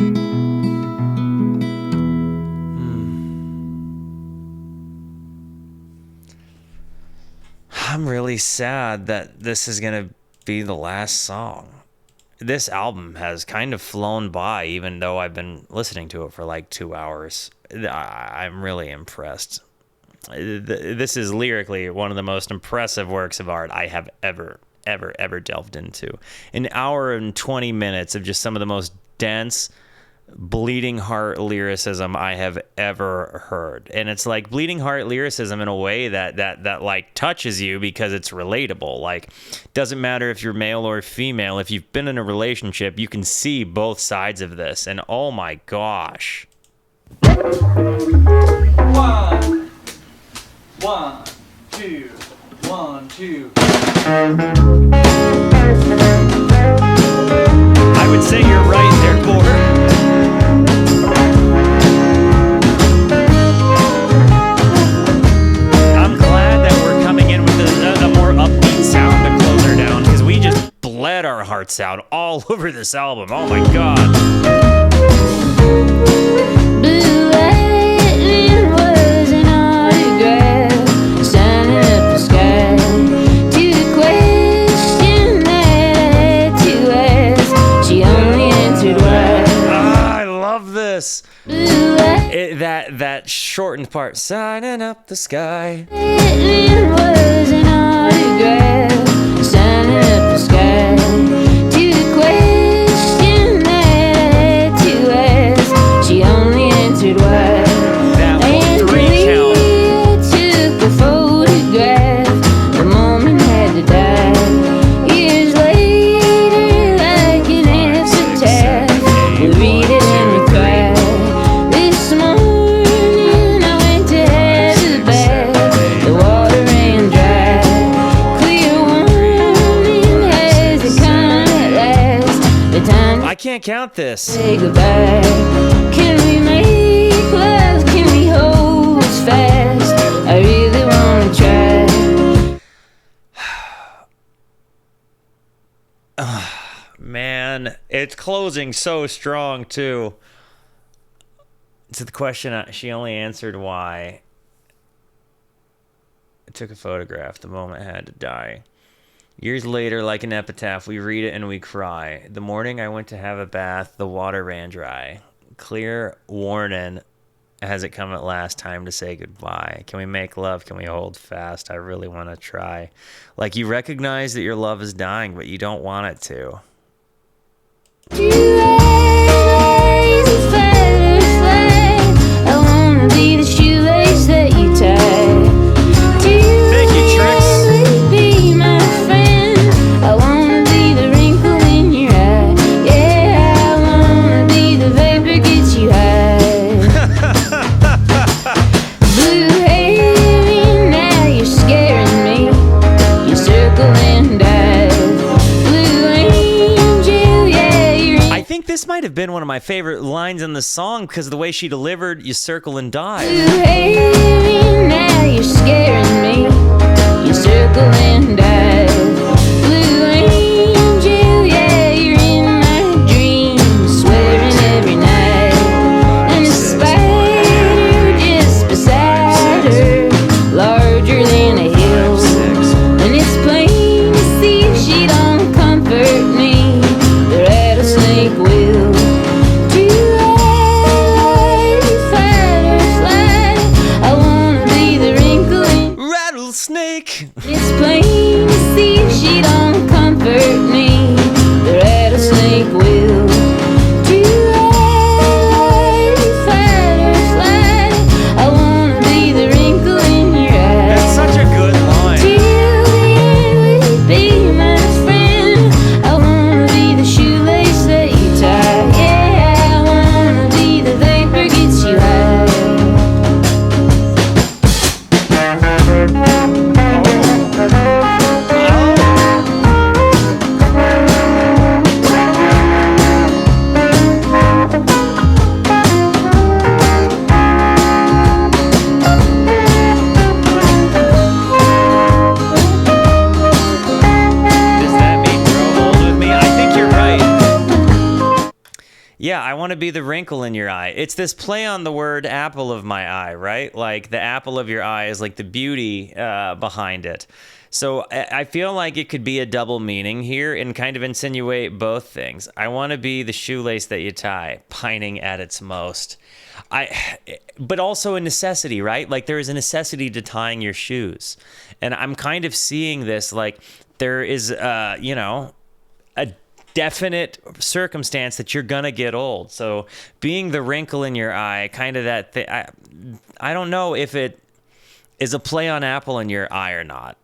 I'm really sad that this is going to be the last song. This album has kind of flown by, even though I've been listening to it for like 2 hours. I'm really impressed. This is lyrically one of the most impressive works of art I have ever delved into. An hour and 20 minutes of just some of the most dense, bleeding heart lyricism I have ever heard. And it's like bleeding heart lyricism in a way that like touches you because it's relatable. Like, doesn't matter if you're male or female, if you've been in a relationship, you can see both sides of this. And oh my gosh. One, two, 1, 2. I would say you're right there, Porter. I'm glad that we're coming in with a more upbeat sound to close her down, because we just bled our hearts out all over this album. Oh my god. That shortened part, signing up the sky. It was an autograph, signing up the sky to the question that I had to ask. She only answered why. That three count. Took a photograph. The moment had to die. Years later, like an epitaph, we read it and we cry. This morning I went to have a bath. The water ran can't count this. Say goodbye. Can we make love? Can we hold fast? I really wanna try. Man, it's closing so strong too. To the question, she only answered why. I took a photograph. The moment had to die. Years later, like an epitaph, we read it and we cry. The morning I went to have a bath, the water ran dry. Clear warning. Has it come at last? Time to say goodbye. Can we make love? Can we hold fast? I really want to try. Like, you recognize that your love is dying, but you don't want it to. I wanna be the shoelace that you tie. Thank you, Trix. Be my friend. I wanna be the wrinkle in your eye. Yeah, I wanna be the vapor gets you high. Blue hair, now you're scaring me. You circle and dive. Blue angel, yeah, you're in. I think this might have been one of my favorite lines in the song because of the way she delivered "You circle and dive." Blue hair, now you're scaring me. You circle and dive. Blue angel, yeah, you're in my dreams, swearing every night. And a spider just beside her, larger than a hill. And it's plain to see if she don't comfort me, the rattlesnake will. Do I firefly? I wanna be the wrinkle in. Rattlesnake. It's plain to see if she don't comfort me, the rattlesnake will. Do I firefly? I wanna be the wrinkle in your eye. That's such a good line. Till the end, will you be my friend? I wanna be the shoelace that you tie. Yeah, I wanna be the vapor gets you high. Does that mean grow old with me? I think you're right. Yeah, I want to be the wrinkle in your eye. It's this play on the word apple of my eye, right? Like the apple of your eye is like the beauty behind it. So I feel like it could be a double meaning here and kind of insinuate both things. I want to be the shoelace that you tie, pining at its most. But also a necessity, right? Like there is a necessity to tying your shoes. And I'm kind of seeing this like there is, a definite circumstance that you're gonna get old. So being the wrinkle in your eye, kind of that thing. I don't know if it is a play on apple in your eye or not.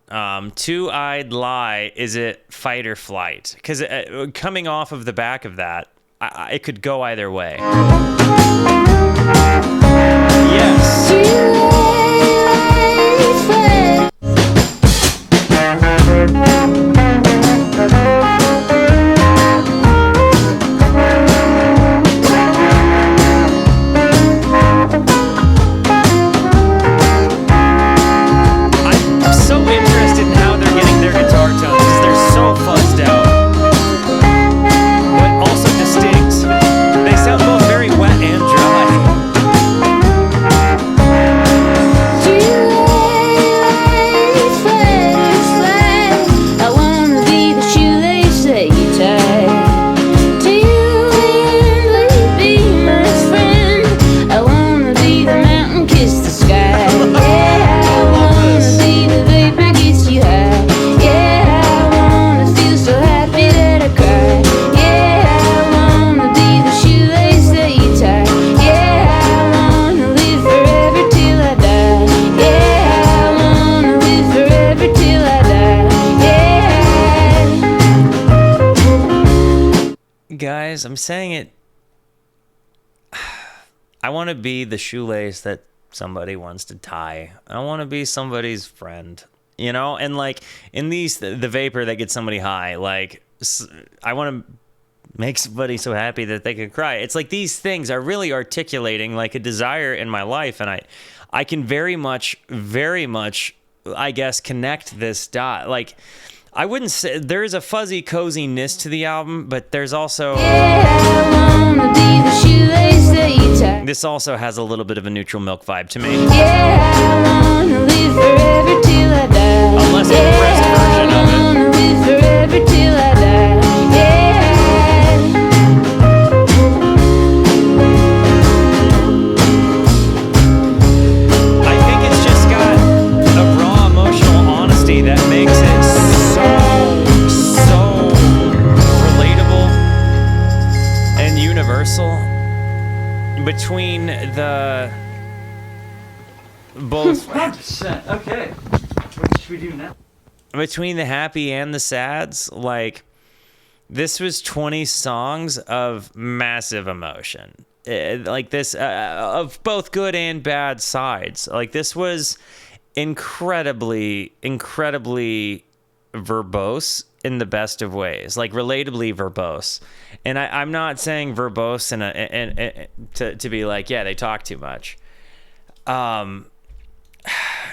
Two-eyed lie, is it fight or flight? Because coming off of the back of that, it could go either way. Yes. I'm so interested in how they're getting their guitar tones because they're so fuzzed out, but also distinct. They sound both very wet and dry. I wanna be the shoelace that you tie. Till the end, will you be my friend? I wanna be the mountain, kiss the sky. Yeah, I wanna be the vapor gets you high. Yeah, I wanna feel so happy that I cry. Yeah, I wanna be the shoelace that you tie. Yeah, I wanna live forever till I die. Yeah, I wanna live forever till I die. Yeah. Guys, I'm saying it. I want to be the shoelace that somebody wants to tie. I want to be somebody's friend, and like in these, the vapor that gets somebody high. Like I want to make somebody so happy that they can cry. It's like these things are really articulating like a desire in my life, and I can very much, I guess, connect this dot. Like, I wouldn't say there's a fuzzy coziness to the album, but there's also this also has a little bit of a Neutral Milk vibe to me. A less compressed version of it. That makes it so relatable and universal between the both 100%. Okay. What should we do now? between the happy and the sads. Like, this was 20 songs of massive emotion, like this, of both good and bad sides. Like, this was incredibly verbose in the best of ways, like relatably verbose. And I'm not saying verbose to be like, yeah, they talk too much.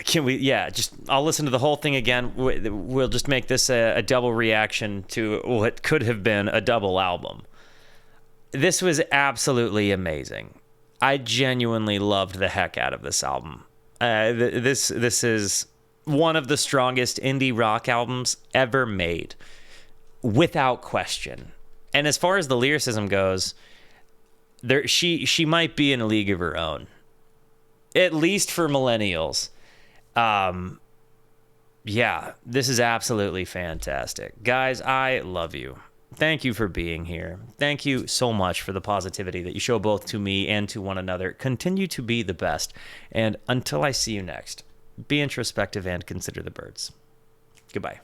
Can we, just, I'll listen to the whole thing again. We'll just make this a double reaction to what could have been a double album. This was absolutely amazing. I genuinely loved the heck out of this album. This is one of the strongest indie rock albums ever made, without question. And as far as the lyricism goes, she might be in a league of her own, at least for millennials. This is absolutely fantastic. Guys, I love you. Thank you for being here. Thank you so much for the positivity that you show both to me and to one another. Continue to be the best. And until I see you next, be introspective and consider the birds. Goodbye.